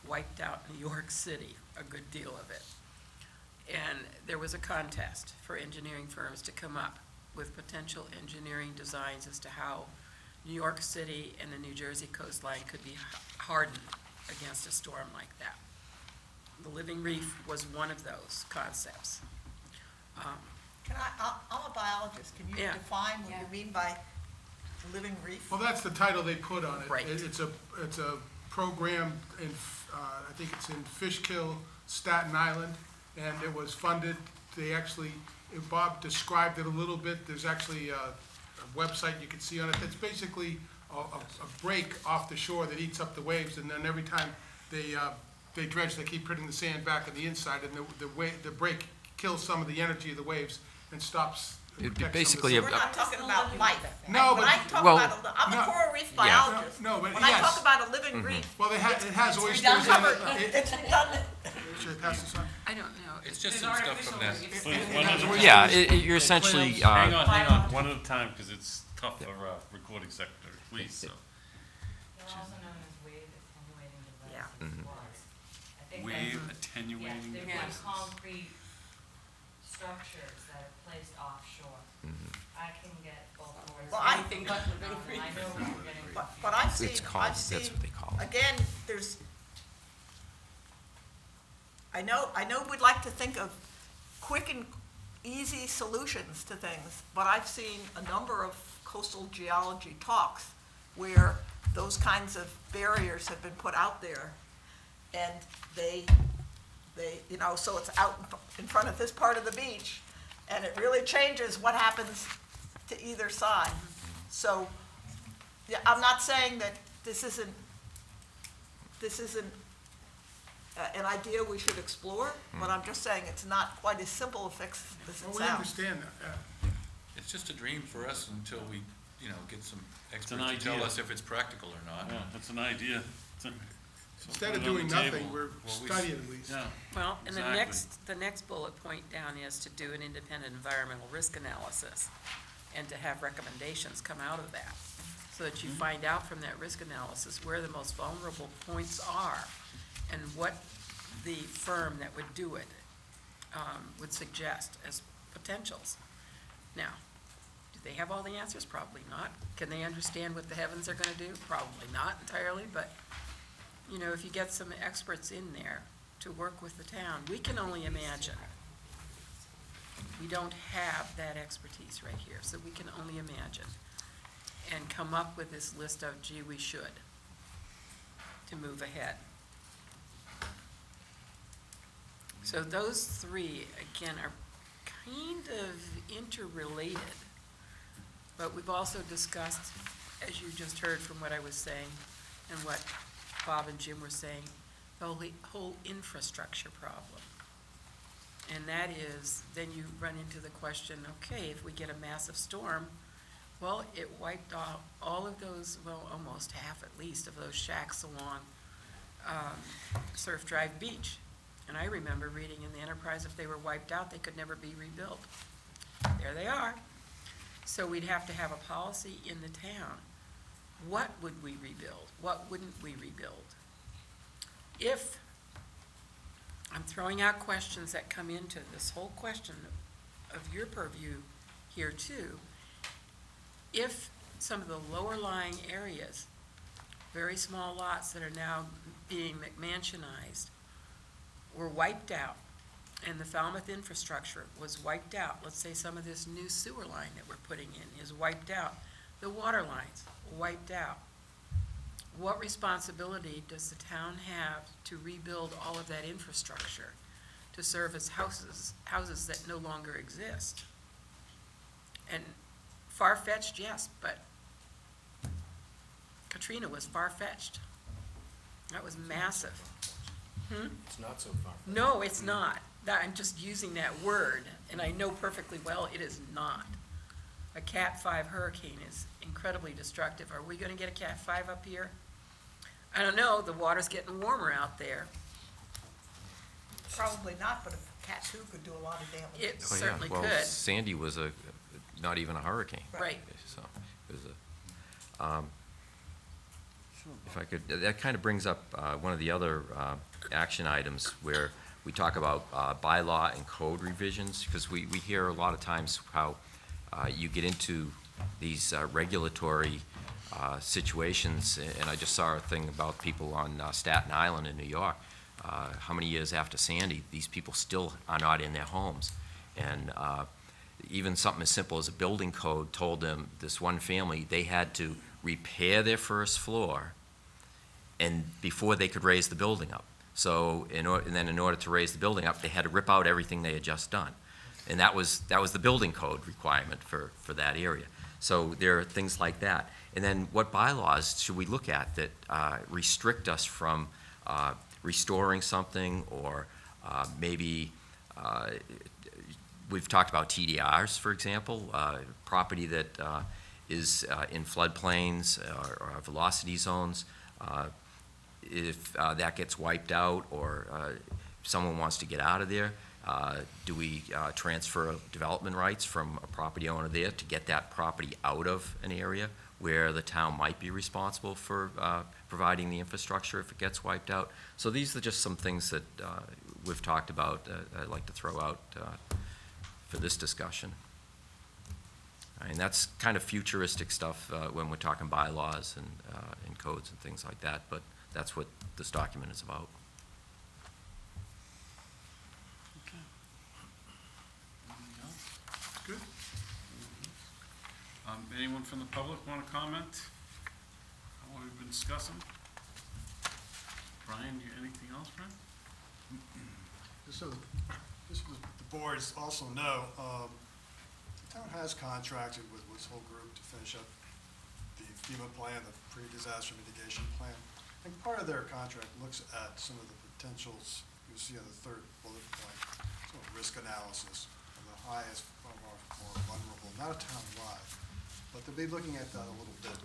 Wiped out New York City, a good deal of it. And there was a contest for engineering firms to come up with potential engineering designs as to how New York City and the New Jersey coastline could be hardened against a storm like that. The living reef was one of those concepts. I'm a biologist. Can you Yeah. define what you mean by living reef? Well, that's the title they put on it. Right. It's a program in, I think it's in Fishkill, Staten Island, and it was funded. They actually, Bob described it a little bit. There's actually a website you can see on it. It's basically a break off the shore that eats up the waves, and then every time they they dredge, they keep putting the sand back on the inside, and the break kills some of the energy of the waves and stops. It'd be protects some of the basically sand. We're not talking about life. No, When but- I talk Well, about, I'm no, a coral reef yeah. biologist. No, but When I yes. talk about a living reef, Well, it has oysters in covered, it. it's redundant. Should I pass this on? I don't know. It's just some stuff from that. Yeah, you're essentially, Hang on, one at a time, because it's tough for recording secretary, please, so. They're also known as wave attenuating Yeah. devices. I think Wave that's- attenuating Yes, devices. they're concrete structures that are placed offshore. I can get both words. Well, I- Anything but living I know what we're getting. But I've seen, it's called, I've that's seen, what they call it. again, I know we'd like to think of quick and easy solutions to things, but I've seen a number of coastal geology talks where those kinds of barriers have been put out there, and they, so it's out in front of this part of the beach, and it really changes what happens to either side. So, yeah, I'm not saying that this isn't an idea we should explore, but I'm just saying it's not quite as simple a fix as Well, it we sounds. understand that, yeah. It's just a dream for us until we, get some an experts to tell idea. us if it's practical or not. Yeah, that's an idea. So Instead put of it on doing the nothing, table. we're Well, we- studying at least. Yeah, Well, and Exactly. the next bullet point down is to do an independent environmental risk analysis and to have recommendations come out of that, so that you find out from that risk analysis where the most vulnerable points are and what the firm that would do it would suggest as potentials. Now, do they have all the answers? Probably not. Can they understand what the heavens are gonna do? Probably not entirely, but, if you get some experts in there to work with the town, we can only imagine. We don't have that expertise right here, so we can only imagine and come up with this list of, gee, we should, to move ahead. So those three, again, are kind of interrelated, but we've also discussed, as you just heard from what I was saying and what Bob and Jim were saying, the whole infrastructure problem. And that is, then you run into the question, okay, if we get a massive storm, well, it wiped out all of those, well, almost half at least of those shacks along Surf Drive Beach. And I remember reading in the Enterprise, if they were wiped out, they could never be rebuilt. There they are. So we'd have to have a policy in the town. What would we rebuild? What wouldn't we rebuild? If, I'm throwing out questions that come into this whole question of your purview here too. If some of the lower lying areas, very small lots that are now being McMansionized, were wiped out, and the Falmouth infrastructure was wiped out, let's say some of this new sewer line that we're putting in is wiped out, the water lines wiped out, what responsibility does the town have to rebuild all of that infrastructure to service houses that no longer exist? And far-fetched, yes, but Katrina was far-fetched. That was massive. It's not so far. No, it's not. I'm just using that word, and I know perfectly well it is not. A Cat 5 hurricane is incredibly destructive. Are we gonna get a Cat 5 up here? I don't know, the water's getting warmer out there. Probably not, but a Cat 2 could do a lot of damage. It Oh, yeah. certainly Well, could. Sandy was not even a hurricane. Right. So, it was if I could, that kind of brings up one of the other action items where we talk about bylaw and code revisions, because we hear a lot of times how you get into these regulatory situations, and I just saw a thing about people on Staten Island in New York. How many years after Sandy, these people still are not in their homes. And even something as simple as a building code told them, this one family, they had to repair their first floor and before they could raise the building up. So, and then in order to raise the building up, they had to rip out everything they had just done. And that was the building code requirement for that area. So there are things like that. And then what bylaws should we look at that restrict us from restoring something, or maybe we've talked about TDRs, for example, property that is in floodplains or velocity zones. If that gets wiped out, or someone wants to get out of there, do we transfer development rights from a property owner there to get that property out of an area where the town might be responsible for providing the infrastructure if it gets wiped out? So these are just some things that we've talked about, I'd like to throw out for this discussion. And that's kind of futuristic stuff when we're talking bylaws and codes and things like that, but that's what this document is about. Anything else? Good. Anyone from the public want to comment on what we've been discussing? Brian, anything else, Brian? Just so the boards also know, the town has contracted with this whole group to finish up the FEMA plan, the pre-disaster mitigation plan. And part of their contract looks at some of the potentials you see on the third bullet point, some risk analysis of the highest or more vulnerable, not a town-wide, but they'll be looking at that a little bit.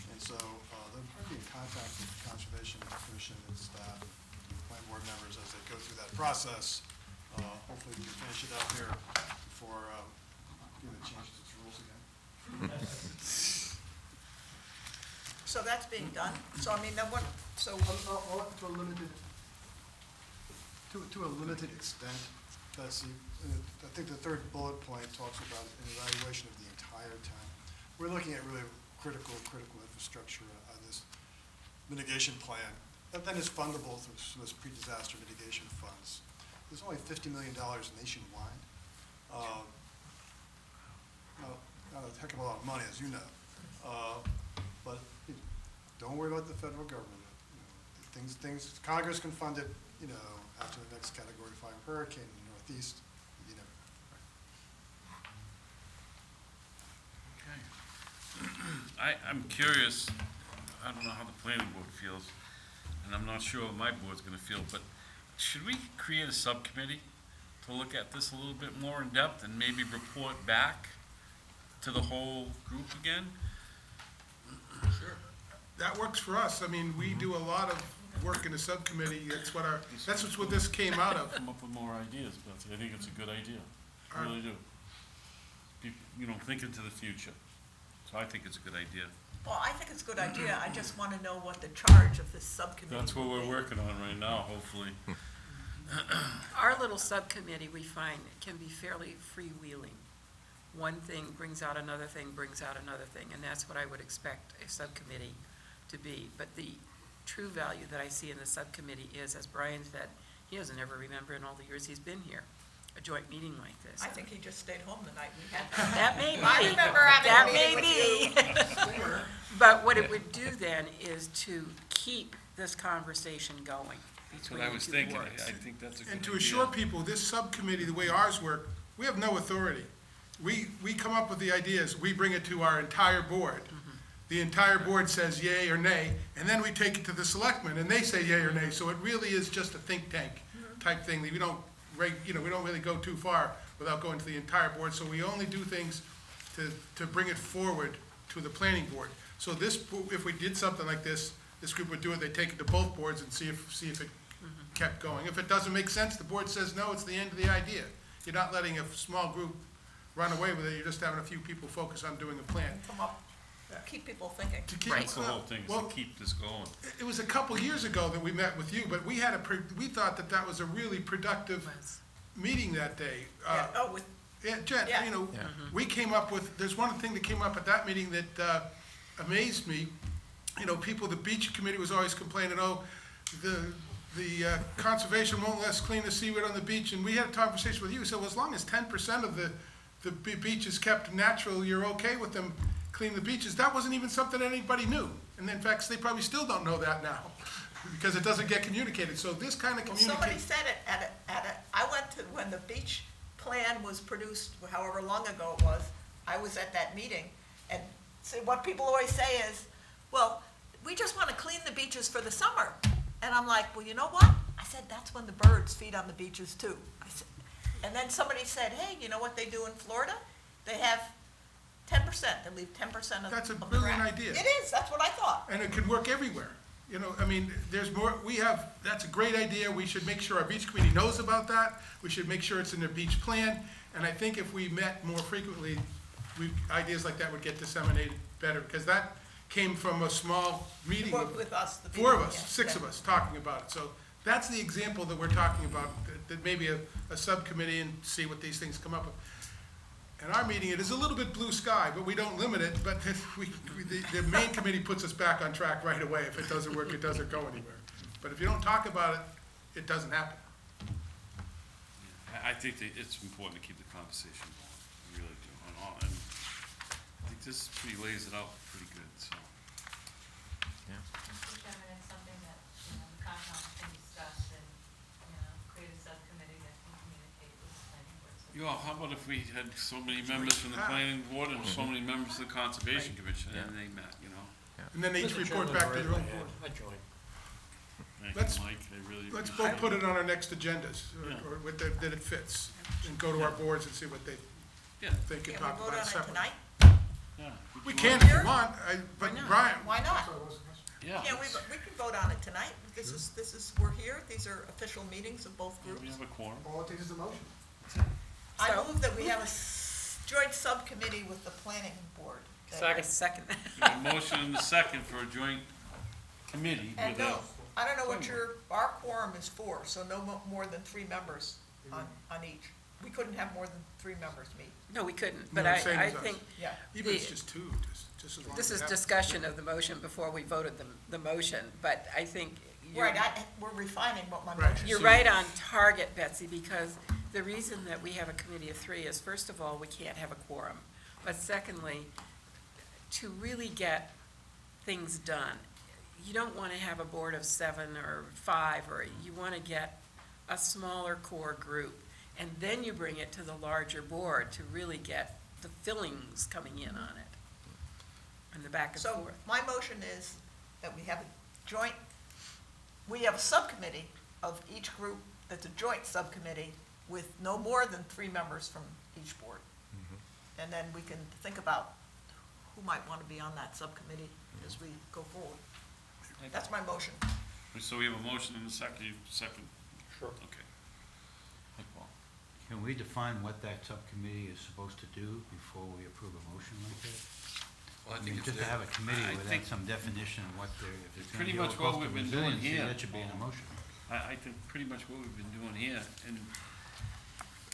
And so they'll probably be in contact with the Conservation Commission and staff, and plan board members as they go through that process. Hopefully we can finish it up here before it changes its rules again. So that's being done. So I mean, then what, so, To a limited extent, Betsy. I think the third bullet point talks about an evaluation of the entire town. We're looking at really critical infrastructure on this mitigation plan. That then is fundable through some of those pre-disaster mitigation funds. There's only $50 million nationwide. Not a heck of a lot of money, as you know. But don't worry about the federal government. Things, Congress can fund it, after the next Category 5 hurricane in the Northeast, Okay. I'm curious, I don't know how the planning board feels, and I'm not sure what my board's gonna feel, but should we create a subcommittee to look at this a little bit more in depth and maybe report back to the whole group again? Sure. That works for us. I mean, we do a lot of work in the subcommittee. That's what this came out of. Come up with more ideas, Betsy. I think it's a good idea. I really do. Think into the future. So I think it's a good idea. well, I think it's a good idea. I just want to know what the charge of this subcommittee That's what will we're be. working on right now, hopefully. Our little subcommittee, we find, can be fairly freewheeling. One thing brings out another thing, brings out another thing, and that's what I would expect a subcommittee to be. But the true value that I see in the subcommittee is, as Brian said, he doesn't ever remember in all the years he's been here, a joint meeting like this. I think he just stayed home the night we had. That may be. I remember having a That meeting may with be. But what it would do then is to keep this conversation going That's between what I the was two thinking. boards. I think that's a good idea. And to assure people, this subcommittee, the way ours work, we have no authority. We come up with the ideas, we bring it to our entire board. The entire board says yay or nay, and then we take it to the selectmen, and they say yay or nay. So it really is just a think tank type thing. We don't really go too far without going to the entire board. So we only do things to bring it forward to the planning board. So if we did something like this, this group would do it, they'd take it to both boards and see if it kept going. If it doesn't make sense, the board says, no, it's the end of the idea. You're not letting a small group run away with it, you're just having a few people focus on doing a plan. Come up, keep people thinking. To keep- That's the whole thing, is well, to keep this going. It was a couple years ago that we met with you, but we thought that was a really productive Was. meeting that day. Yeah, oh, with, Yeah, Jen, Yeah. we came up with, there's one thing that came up at that meeting that amazed me. The beach committee was always complaining, the conservation won't let us clean the seaweed on the beach, and we had a conversation with you, so as long as 10% of the beach is kept natural, you're okay with them cleaning the beaches. That wasn't even something anybody knew, and in fact, they probably still don't know that now, because it doesn't get communicated, so this kind of well, somebody communication. said it I went to, when the beach plan was produced, however long ago it was, I was at that meeting, and what people always say is, well, we just want to clean the beaches for the summer. And I'm like, well, you know what? I said, that's when the birds feed on the beaches too. I said, and then somebody said, hey, you know what they do in Florida? They have 10%, they leave 10% of. That's a of the brilliant ground. idea. It is, that's what I thought. And it can work everywhere. You know, I mean, there's more, that's a great idea. We should make sure our beach committee knows about that. We should make sure it's in their beach plan. And I think if we met more frequently, ideas like that would get disseminated better, because that came from a small meeting. With us. the Four of people, us, yeah, six yeah. of us talking about it. So that's the example that we're talking about, that maybe a subcommittee and see what these things come up with. In our meeting, it is a little bit blue sky, but we don't limit it, but the main committee puts us back on track right away. If it doesn't work, it doesn't go anywhere. But if you don't talk about it, it doesn't happen. I think that it's important to keep the conversation going, I really do, on all, and I think this lays it out pretty good, so. Mr. Chairman, it's something that, the Concom can discuss and, create a subcommittee that can communicate with the planning board. So How about if we had so many members from the planning board and so many members of the conservation commission, and they met, And then they each report back to their own board. I join. Thank Let's- you, Mike, I really Let's appreciate both put it on our next agendas, Yeah. or that it fits, and go to our boards and see what they Yeah, think and Can talk we vote about on it it separately. tonight? yeah. We Would can you if want- you want, but Why not? Brian, Why not? Yeah. Yeah, we can vote on it tonight. This is, we're here, these are official meetings of both We groups. have a quorum. All it takes is a motion. I So- move that we have a joint subcommittee with the planning board. I second. We have a motion and a second for a joint committee And with a. no, I don't know what our quorum is for, so no more than 3 members on each. We couldn't have more than 3 members meet. No, we couldn't, No, but I same as us. think Yeah. even if it's The- just two, just as long as. this we is have- discussion of the motion before we voted the motion, but I think you're. Right, we're refining what my Right. motion is. You're right on target, Betsy, because the reason that we have a committee of 3 is, first of all, we can't have a quorum. But secondly, to really get things done, you don't want to have a board of 7 or 5, or you want to get a smaller core group. And then you bring it to the larger board to really get the fillings coming in on it, and the back and So forth. my motion is that we have we have a subcommittee of each group that's a joint subcommittee with no more than 3 members from each board. And then we can think about who might want to be on that subcommittee as we go forward. That's my motion. So we have a motion and a second, Sure. okay. Hey, Paul. Can we define what that subcommittee is supposed to do before we approve a motion like that? Well, I I think mean, it's just to there. have a committee I without think- some definition of what they're, if it's gonna Pretty be much what coastal we've been doing resiliency, here. that should be in a motion. I think pretty much what we've been doing here, and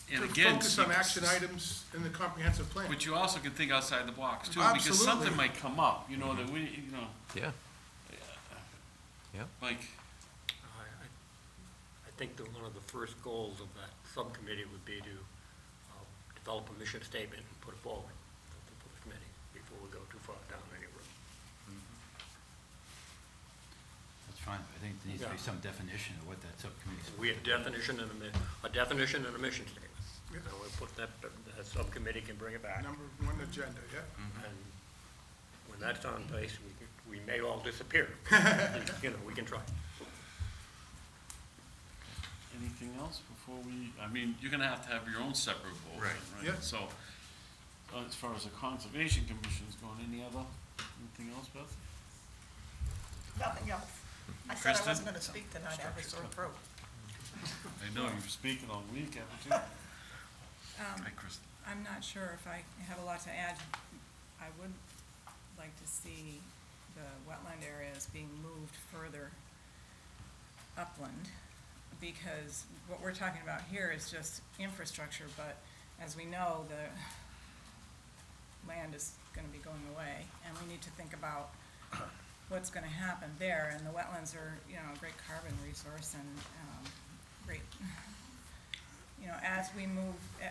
To again. focus on action items in the comprehensive plan. But you also can think outside the box too, because Absolutely. something might come up, that we, Yeah. like, I think that one of the first goals of that subcommittee would be to develop a mission statement and put it forward to the committee before we go too far down any road. That's fine, but I think there needs to be Yeah. some definition of what that subcommittee is. We have definition and a definition and a mission statement. Yeah. And we'll put that subcommittee can bring it back. Number 1 agenda, yeah. And when that's on place, we may all disappear. We can try. anything else before you're gonna have to have your own separate vote, Right. right? Yeah. So, as far as the conservation commission's going, anything else, Beth? Nothing else. I said I Kristen? wasn't going to speak tonight, I have a sore throat. I know, you're speaking all week, haven't you? Hi, Kristen. I'm not sure if I have a lot to add. I would like to see the wetland areas being moved further upland, because what we're talking about here is just infrastructure, but as we know, the land is gonna be going away, and we need to think about what's gonna happen there, and the wetlands are, a great carbon resource and, great, as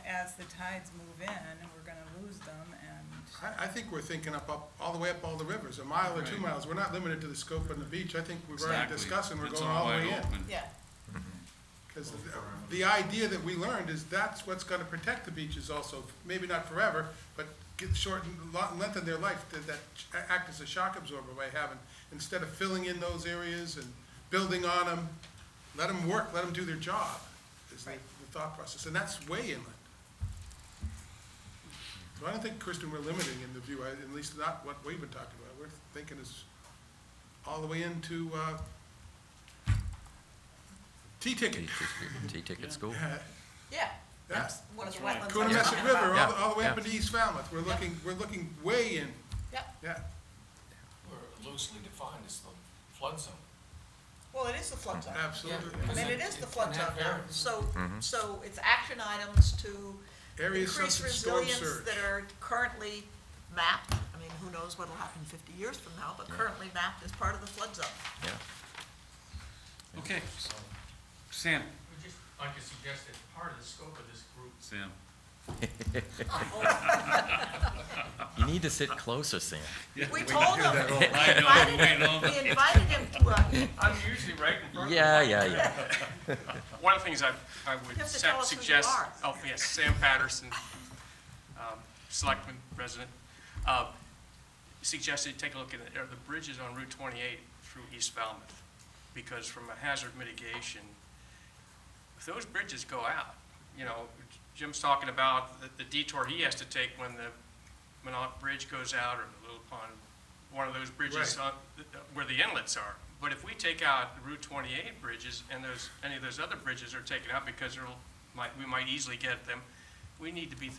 as the tides move in, we're gonna lose them, and I think we're thinking all the way up all the rivers, a mile or 2 Right. miles. We're not limited to the scope on the beach. I think we've already Exactly. discussed, and we're It's going all the wide way in. open. Yeah, Because the idea that we learned is that's what's gonna protect the beaches also, maybe not forever, but lengthen their life, that act as a shock absorber by having, instead of filling in those areas and building on them, let them work, let them do their job, is the thought process, and that's way inland. So I don't think, Kristen, we're limiting in the view, at least not what we've been talking about. We're thinking is all the way into, T-ticket. T-ticket school. Yeah, Yeah. that's one of the wetlands. I was Coonamessett talking River, about. all the way up Yeah. into East Falmouth. We're looking way in. Yep. Yeah. Or loosely defined as the flood zone. Well, it is the flood zone. Absolutely. I mean, it is the flood And zone that now, varies. so it's action items to Areas increase such as storm resilience surge. that are currently mapped. I mean, who knows what'll happen 50 years from now, but currently mapped as part of the flood zone. Yeah. Okay, Sam. I would just like to suggest that part of the scope of this group. Sam. You need to sit closer, Sam. We told him, I know, I'm waiting on we invited him to a, I'm usually right in front of Yeah. One of the things I would You have to tell us who you suggest, are. oh, yes, Sam Patterson, Selectman President, suggested take a look at the bridges on Route 28 through East Falmouth, because from a hazard mitigation, if those bridges go out, you know, Jim's talking about the detour he has to take when the Montauk Bridge goes out, or the Little Pond, one of those bridges where the inlets are. But if we take out the Route 28 bridges, and any of those other bridges are taken out because we might easily get them, we need to be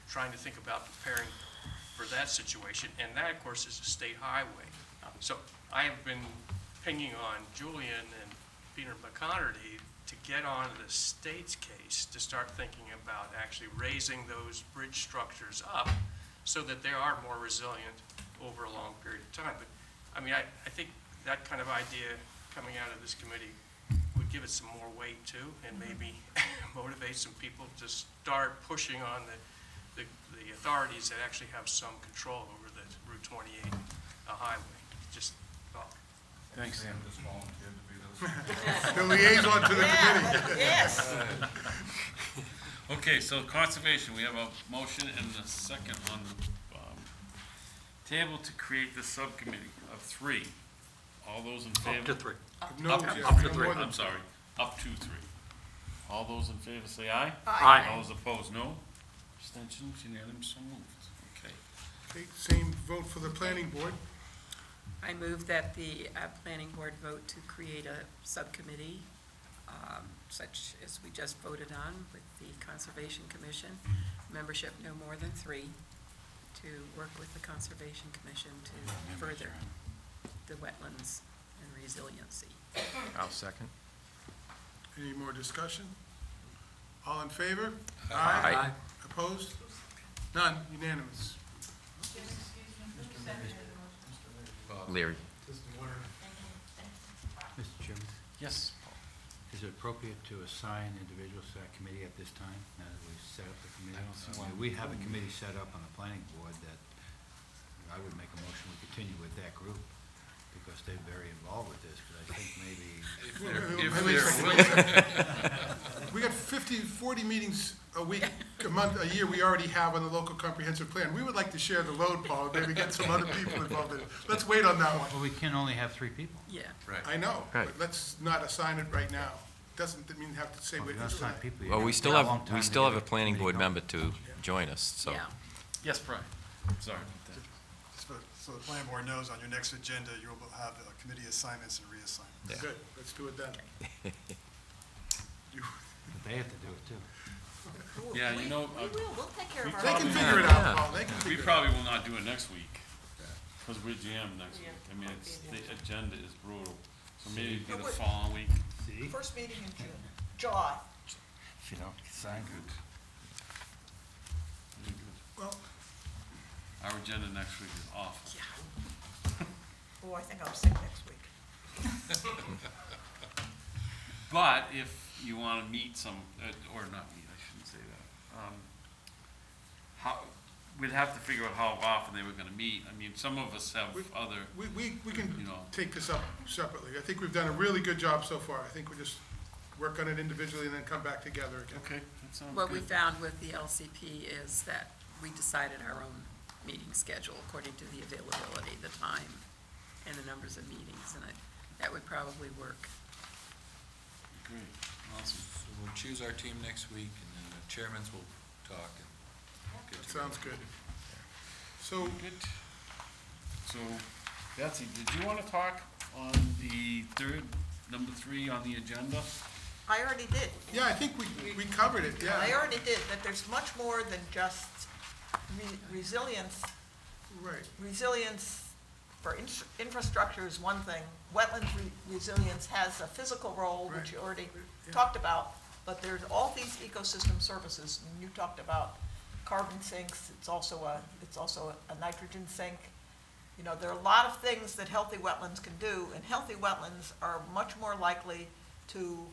trying to think about preparing for that situation. And that, of course, is a state highway. So I have been pinging on Julian and Peter McConerty to get on the state's case to start thinking about actually raising those bridge structures up so that they are more resilient over a long period of time. But, I mean, I think that kind of idea coming out of this committee would give it some more weight too, and maybe motivate some people to start pushing on the authorities that actually have some control over the Route 28 highway. Just thought. Thanks, Sam. Just volunteered to be this. The liaison to the committee. yes. Okay, so conservation, we have a motion and a second on the table to create this subcommittee of 3. All those in favor? Up to 3. No, Up yeah, to no 3, more than I'm sorry, up to 3. All those in favor say aye. Aye. All those opposed, no. Abstentions, unanimous, so moved. Okay. Okay, same vote for the planning board. I move that the planning board vote to create a subcommittee, such as we just voted on with the Conservation Commission, membership no more than 3, to work with the Conservation Commission to further the wetlands and resiliency. I'll second. Any more discussion? All in favor? Aye. Opposed? None, unanimous. Leary. Mr. Chairman, Yes. is it appropriate to assign individuals to that committee at this time, now that we've set up the committee? I don't see why. mean, We have a committee set up on the planning board that I would make a motion we continue with that group, because they're very involved with this, but I think maybe, We got 40 meetings a week, a month, a year we already have on the local comprehensive plan. We would like to share the load, Paul, maybe get some other people involved in it. Let's wait on that one. well, we can only have 3 people. Yeah. I know, Right. but let's not assign it right now. Doesn't mean you have to say Well, wait if you assign until people, you Well, gotta we take still a long have, time we to still get have a planning board committee member to join us, so. Yeah. Yes, Brian. Sorry about that. So the planning board knows on your next agenda, you will have committee assignments and reassignments. Yeah. Good, let's do it then. They have to do it too. Yeah, you know, We will, we'll take care of we our. They can Probably figure it not. out, Paul, they can we figure it out. probably will not do it next week, because we're jammed next Yeah, week. I mean, won't be the next week. agenda is brutal. So maybe it'd be But the we're- following week. See? First meeting in June, July. If you don't sign good. Well, Our agenda next week is awful. Oh, I think I'm sick next week. But if you want to meet some, or not meet, I shouldn't say that. We'd have to figure out how often they were going to meet. I mean, some of us have other, we can you know. take this up separately. I think we've done a really good job so far. I think we'll just work on it individually and then come back together again. Okay, that sounds What we good. found with the LCP is that we decided our own meeting schedule according to the availability, the time, and the numbers of meetings, and would probably work. Great, awesome. So we'll choose our team next week, and then the chairmans will talk and get That together. sounds good. So, Good. So, Betsy, did you want to talk on the number 3 on the agenda? I already did. yeah, I think we covered it, yeah. I already did, that there's much more than just resilience. Right. Resilience for infrastructure is one thing. Wetlands resilience has a physical role, which you already Yeah. talked about, but there's all these ecosystem services, and you talked about carbon sinks, it's also a nitrogen sink. You know, there are a lot of things that healthy wetlands can do, and healthy wetlands are much more likely to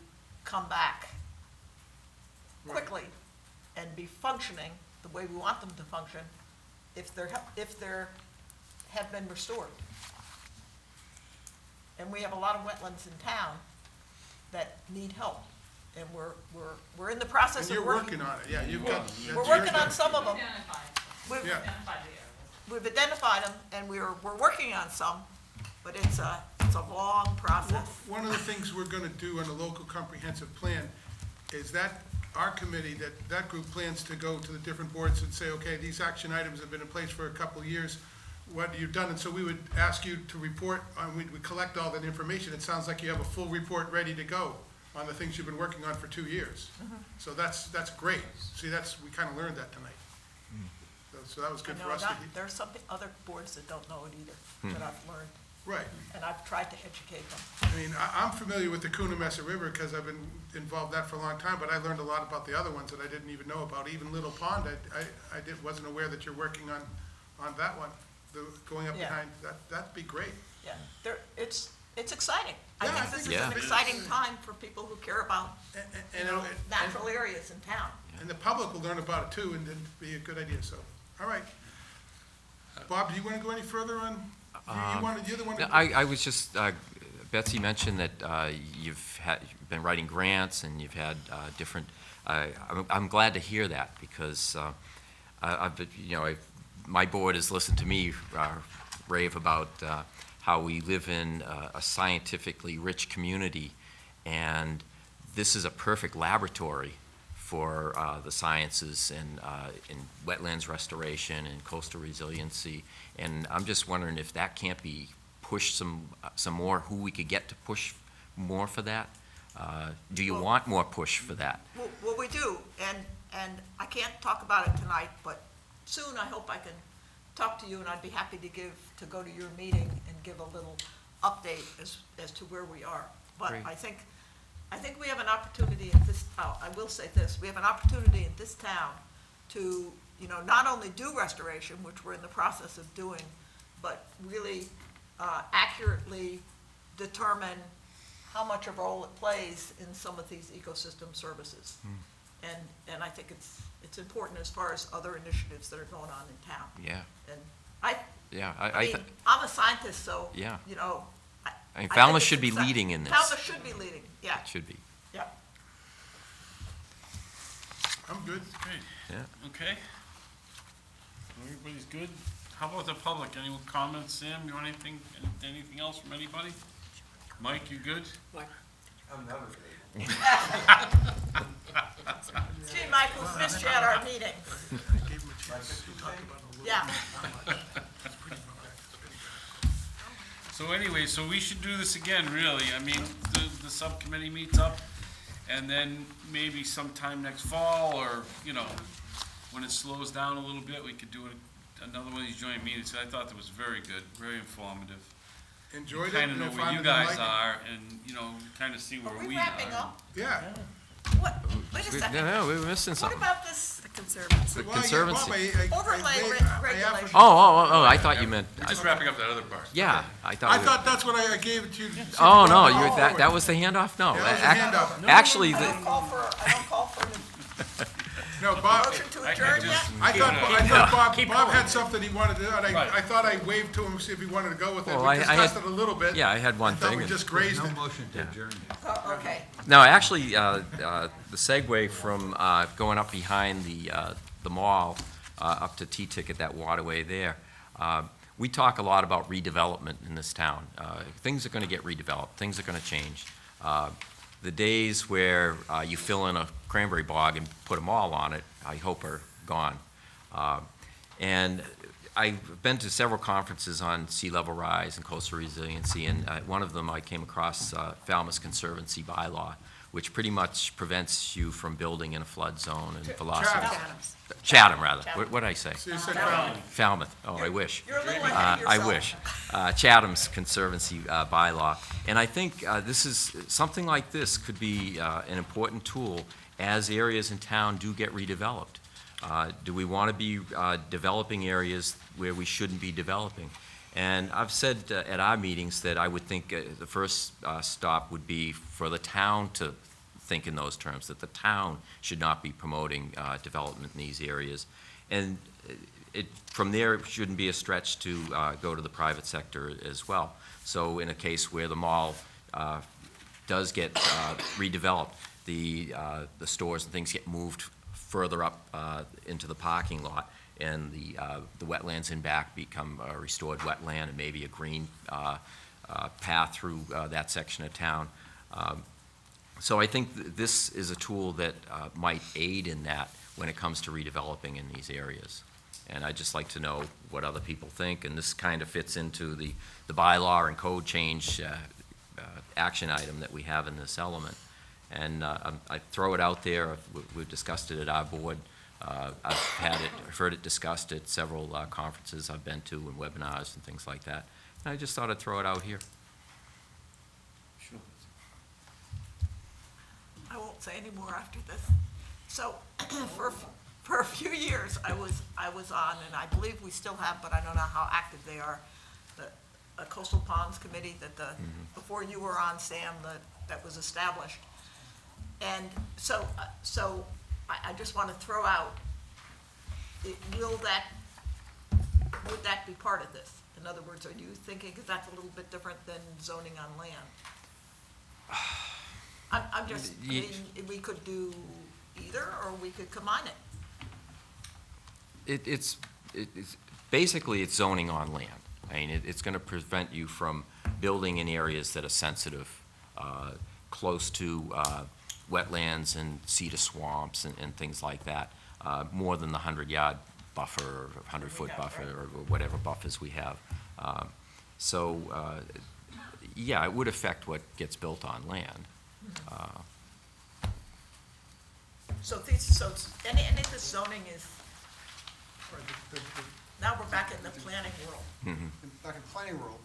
come back quickly and be functioning the way we want them to function if they're have been restored. And we have a lot of wetlands in town that need help, and we're in the process And of you're working on it, yeah, you've got. We're working on some of them. Identified, We've, Yeah. identified the areas. we've identified them, and we're working on some, but it's a long process. One of the things we're gonna do on the local comprehensive plan is that our committee, that group plans to go to the different boards and say, okay, these action items have been in place for a couple of years, what you've done, and so we would ask you to report, we collect all that information. It sounds like you have a full report ready to go on the things you've been working on for 2 years. So that's great. See, we kinda learned that tonight. So that was good I for know us to hear. there's some other boards that don't know it either, that I've learned, Right. and I've tried to educate them. I mean, I'm familiar with the Coonamessett River because I've been involved in that for a long time, but I learned a lot about the other ones that I didn't even know about. Even Little Pond, wasn't aware that you're working on that one, going up Yeah. behind, that'd be great. Yeah, it's exciting. I Yeah, I think this think is an it is. exciting time for people who care about, natural areas in town. And the public will learn about it too, and then be a good idea, so, all right. Bob, do you want to go any further on, you're the one. No, I was just, Betsy mentioned that you've been writing grants and you've had different, I'm glad to hear that because my board has listened to me rave about how we live in a scientifically rich community, and this is a perfect laboratory for the sciences and in wetlands restoration and coastal resiliency. And I'm just wondering if that can't be pushed some more, who we could get to push more for that? Do you want more push for that? Well, we do, and I can't talk about it tonight, but soon I hope I can talk to you, and I'd be happy to go to your meeting and give a little update as to where we are. But Great. I think we have an opportunity in this, I will say this, we have an opportunity in this town to, not only do restoration, which we're in the process of doing, but really accurately determine how much a role it plays in some of these ecosystem services. And I think it's important as far as other initiatives that are going on in town. Yeah, And yeah. I mean, I'm a scientist, so, Yeah. I think Falmouth it's should be exciting. leading in this. Falmouth should be leading, yeah, It should be. yeah. I'm good. Great. Yeah. Okay. Everybody's good? How about the public? Any comments, Sam? You want anything else from anybody? Mike, you good? Gee, Mike, we missed you at our meeting. I gave him a chance to talk about it a little. Yeah. So anyway, so we should do this again, really. I mean, the subcommittee meets up, and then maybe sometime next fall, or, when it slows down a little bit, we could do another one of these joint meetings. I thought that was very good, very informative. Enjoyed it. Kind of and know if where I you didn't guys like it- are, and, kind of see where Are we we wrapping are. up? Yeah. What, wait a second. No, we were missing What something. about this The Conservancy. The Well, yeah, Conservancy. Bob, I overlay offered- regulation? Oh, I thought you meant, We're just wrapping up that other part. yeah, I thought. I we- thought that's what I gave it to you. Oh, no, that was the handoff? No. Yeah, that was the ac- handoff. Actually, I don't call for No, a Bob, motion to adjourn yet? I thought Keep Bob going. had something he wanted to do, and Right. I thought I waved to him, see if he wanted to go with it. Well, We I discussed had- it a little bit. yeah, I had one I thought thing. we and- just grazed No it. motion to adjourn yet. Oh, okay. No, actually, the segue from going up behind the mall up to T-Ticket, that waterway there, we talk a lot about redevelopment in this town. Things are going to get redeveloped. Things are going to change. The days where you fill in a cranberry bog and put a mall on it, I hope are gone. And I've been to several conferences on sea level rise and coastal resiliency, and one of them I came across Falmouth's Conservancy bylaw, which pretty much prevents you from building in a flood zone and velocity. Chatham, rather. What did I say? So you said Falmouth. Falmouth. Oh, I wish. You're a little ahead of I yourself. wish. Chatham's Conservancy bylaw. And I think this is, something like this could be an important tool as areas in town do get redeveloped. Do we want to be developing areas where we shouldn't be developing? And I've said at our meetings that I would think the first stop would be for the town to think in those terms, that the town should not be promoting development in these areas. And from there, it shouldn't be a stretch to go to the private sector as well. So in a case where the mall does get redeveloped, the stores and things get moved further up into the parking lot, and the wetlands in back become a restored wetland and maybe a green path through that section of town. So I think this is a tool that might aid in that when it comes to redeveloping in these areas. And I'd just like to know what other people think, and this kind of fits into the bylaw and code change action item that we have in this element. And I throw it out there. We've discussed it at our board. I've heard it discussed at several conferences I've been to and webinars and things like that. And I just thought I'd throw it out here. I won't say any more after this. So, for a few years, I was on, and I believe we still have, but I don't know how active they are, the Coastal Ponds Committee that before you were on, Sam, that was established. And so I just want to throw out, would that be part of this? In other words, are you thinking, because that's a little bit different than zoning on land? I'm just, I mean, we could do either, or we could combine it. It's basically, it's zoning on land. I mean, it's going to prevent you from building in areas that are sensitive, close to wetlands and cedar swamps and things like that, more than the 100-yard buffer or 100-foot buffer or whatever buffers we have. Yeah, it would affect what gets built on land. So any of this zoning is, now we're back in the planning world. Back in planning world,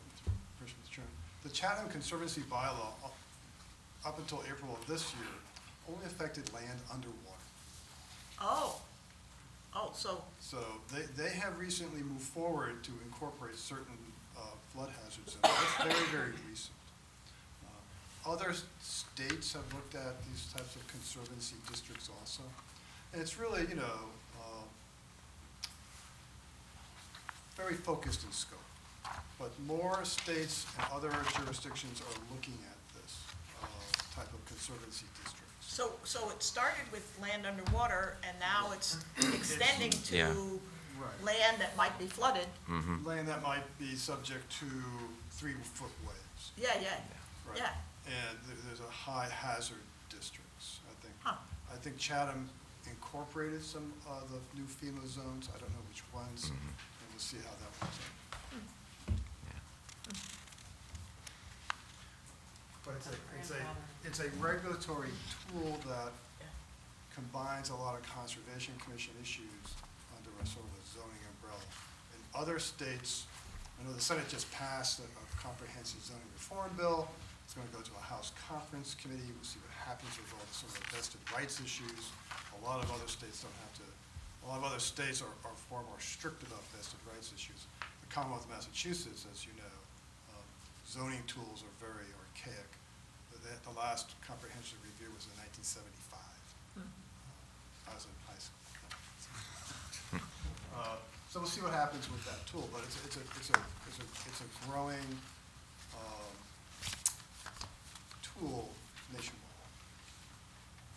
Mr. Chairman, the Chatham Conservancy bylaw, up until April of this year, only affected land underwater. So they have recently moved forward to incorporate certain flood hazards. That's very, very recent. Other states have looked at these types of conservancy districts also. And it's really, very focused in scope. But more states and other jurisdictions are looking at this type of conservancy district. So it started with land underwater, and now it's extending Yeah. to land that might be flooded. Land that might be subject to 3-foot waves. Yeah. Right. Yeah. And there's a high hazard districts, I think. Huh. I think Chatham incorporated some of the new FEMA zones. I don't know which ones, and we'll see how that works out. But it's a regulatory tool that combines a lot of Conservation Commission issues under a sort of a zoning umbrella. In other states, I know the Senate just passed a comprehensive zoning reform bill. It's going to go to a House Conference Committee. We'll see what happens with all some of the vested rights issues. A lot of other states don't have to, a lot of other states are far more strict about vested rights issues. The Commonwealth of Massachusetts, as you know, zoning tools are very archaic. The last comprehensive review was in 1975. I was in high school. So we'll see what happens with that tool, but it's a growing tool nationwide.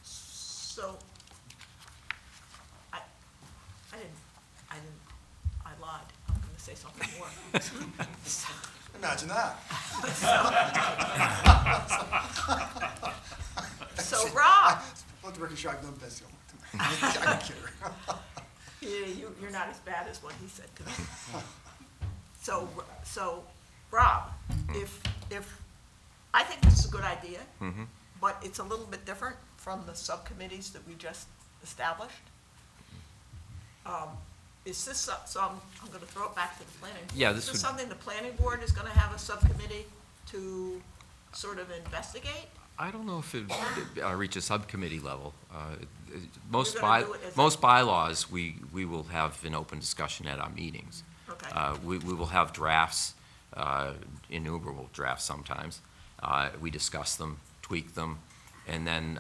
So, I lied. I'm gonna say something more. Imagine that. So Rob, Let the record show I've done best. I'm kidding. you're not as bad as what he said to me. So Rob, if, I think this is a good idea, but it's a little bit different from the subcommittees that we just established. Is this, so I'm gonna throw it back to the planning. board. Yeah, Is this this would- something the planning board is gonna have a subcommittee to sort of investigate? I don't know if it reach a subcommittee level. Most You're gonna do it as a- most bylaws, we will have an open discussion at our meetings. Okay. We will have drafts, innumerable drafts sometimes. We discuss them, tweak them, and then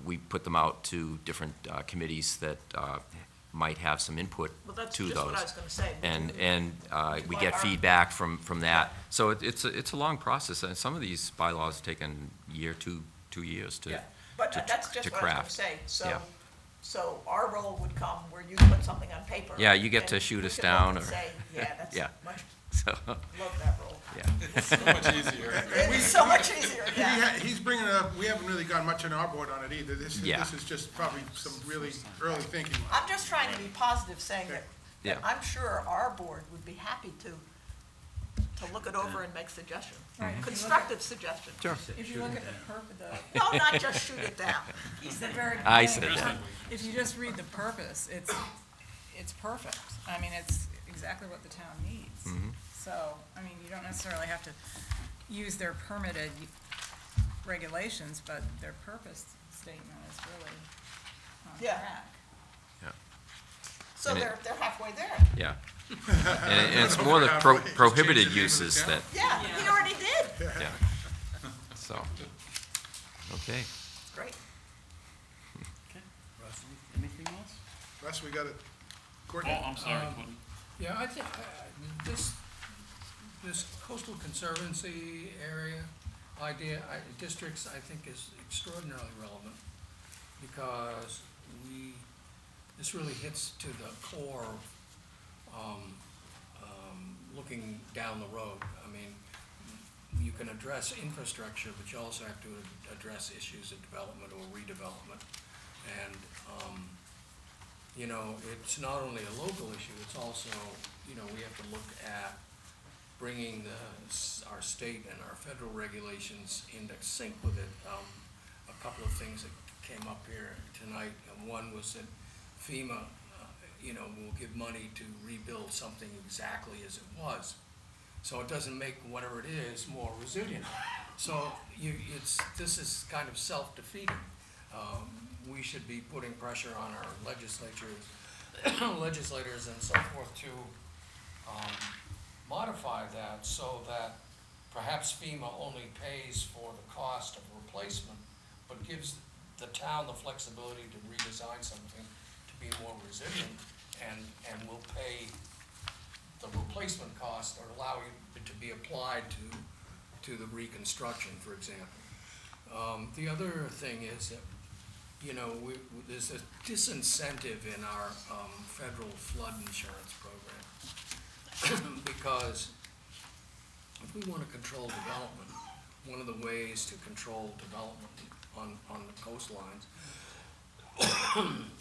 we put them out to different committees that might have some input Well, that's to just those. what I was gonna say. And we Like get our- feedback from that. So it's a long process, and some of these bylaws have taken a year, 2 years to Yeah, but to- that's just to what I was gonna craft. say, Yeah. so our role would come where you put something on paper. Yeah, you get to and shoot we us can look down and or- say, yeah, that's Yeah. much, So, love that role. yeah. So much easier. It's so much easier, yeah. He's bringing it up, we haven't really gone much on our board on it either. This Yeah. is just probably some really early thinking. I'm just trying to be positive, saying that Yeah. I'm sure our board would be happy to look it over and make suggestions. Right, if you look at- Constructive suggestions. Sure. If you look at the No, not just shoot it down. the very I beginning, said that. if you just read the purpose, it's perfect. I mean, it's exactly what the town needs. Mhm. So, I mean, you don't necessarily have to use their permitted regulations, but their purpose statement is really on Yeah. track. So And it- they're halfway there. Yeah. And it's more the Halfway. prohibited Just change the name of the uses town. that, Yeah, he already did. yeah. So, okay. Great. Russ, anything else? Russ, we got it. Oh, Courtney? I'm sorry, Quentin. Yeah, I think, this coastal conservancy area idea, districts, I think is extraordinarily relevant, because this really hits to the core of, looking down the road. I mean, you can address infrastructure, but you also have to address issues of development or redevelopment. And, it's not only a local issue, it's also, we have to look at bringing our state and our federal regulations into sync with it. A couple of things that came up here tonight, and one was that FEMA, will give money to rebuild something exactly as it was. So it doesn't make whatever it is more resilient. So this is kind of self-defeating. We should be putting pressure on our legislators and so forth to modify that so that perhaps FEMA only pays for the cost of replacement, but gives the town the flexibility to redesign something to be more resilient, and will pay the replacement cost or allow it to be applied to the reconstruction, for example. The other thing is that, there's a disincentive in our federal flood insurance program. Because if we want to control development, one of the ways to control development on the coastlines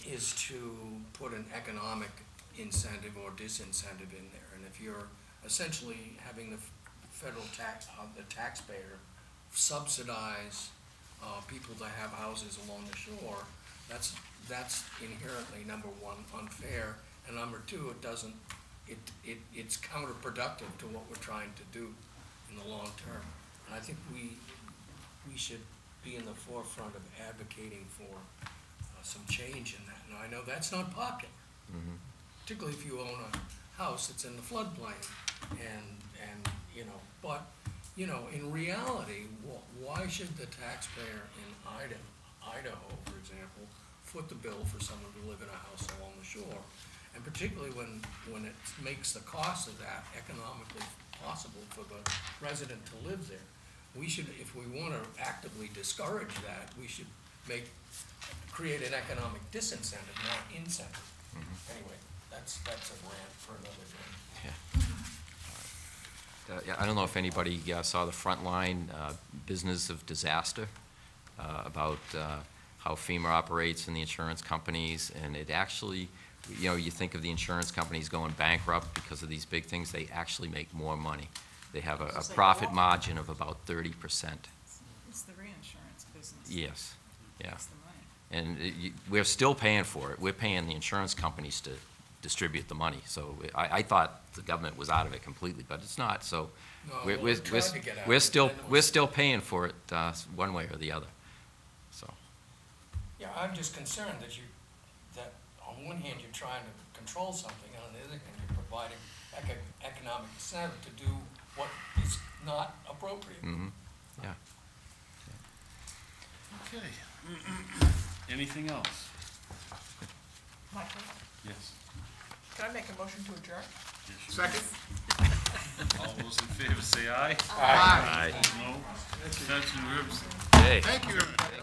is to put an economic incentive or disincentive in there. And if you're essentially having the federal the taxpayer subsidize people that have houses along the shore, that's inherently, number one, unfair, and number two, it's counterproductive to what we're trying to do in the long term. And I think we should be in the forefront of advocating for some change in that. Now, I know that's not popular, particularly if you own a house that's in the floodplain, but, in reality, why should the taxpayer in Idaho, for example, foot the bill for someone to live in a house along the shore? And particularly when it makes the cost of that economically possible for the resident to live there. We should, if we want to actively discourage that, we should create an economic disincentive, not incentive. Anyway, That's a rant for another day. Yeah, I don't know if anybody saw the Frontline Business of Disaster about how FEMA operates and the insurance companies, and it actually, you think of the insurance companies going bankrupt because of these big things, they actually make more money. They have a profit margin of about 30%. It's the reinsurance business. Yes, yeah. That's the money. And we're still paying for it. We're paying the insurance companies to distribute the money. So I thought the government was out of it completely, but it's not. So No, we're, well, we're, we tried to get out of we're it, still, then it we're was- still paying for it one way or the other. So, Yeah, I'm just concerned that on one hand, you're trying to control something, and on the other hand, you're providing economic incentive to do what is not appropriate. yeah. Okay. Anything else? Michael, Yes. can I make a motion to adjourn? Yes, you Second? may. All those in favor say aye. Aye. No. Abstention, we're Hey. Thank you, everybody.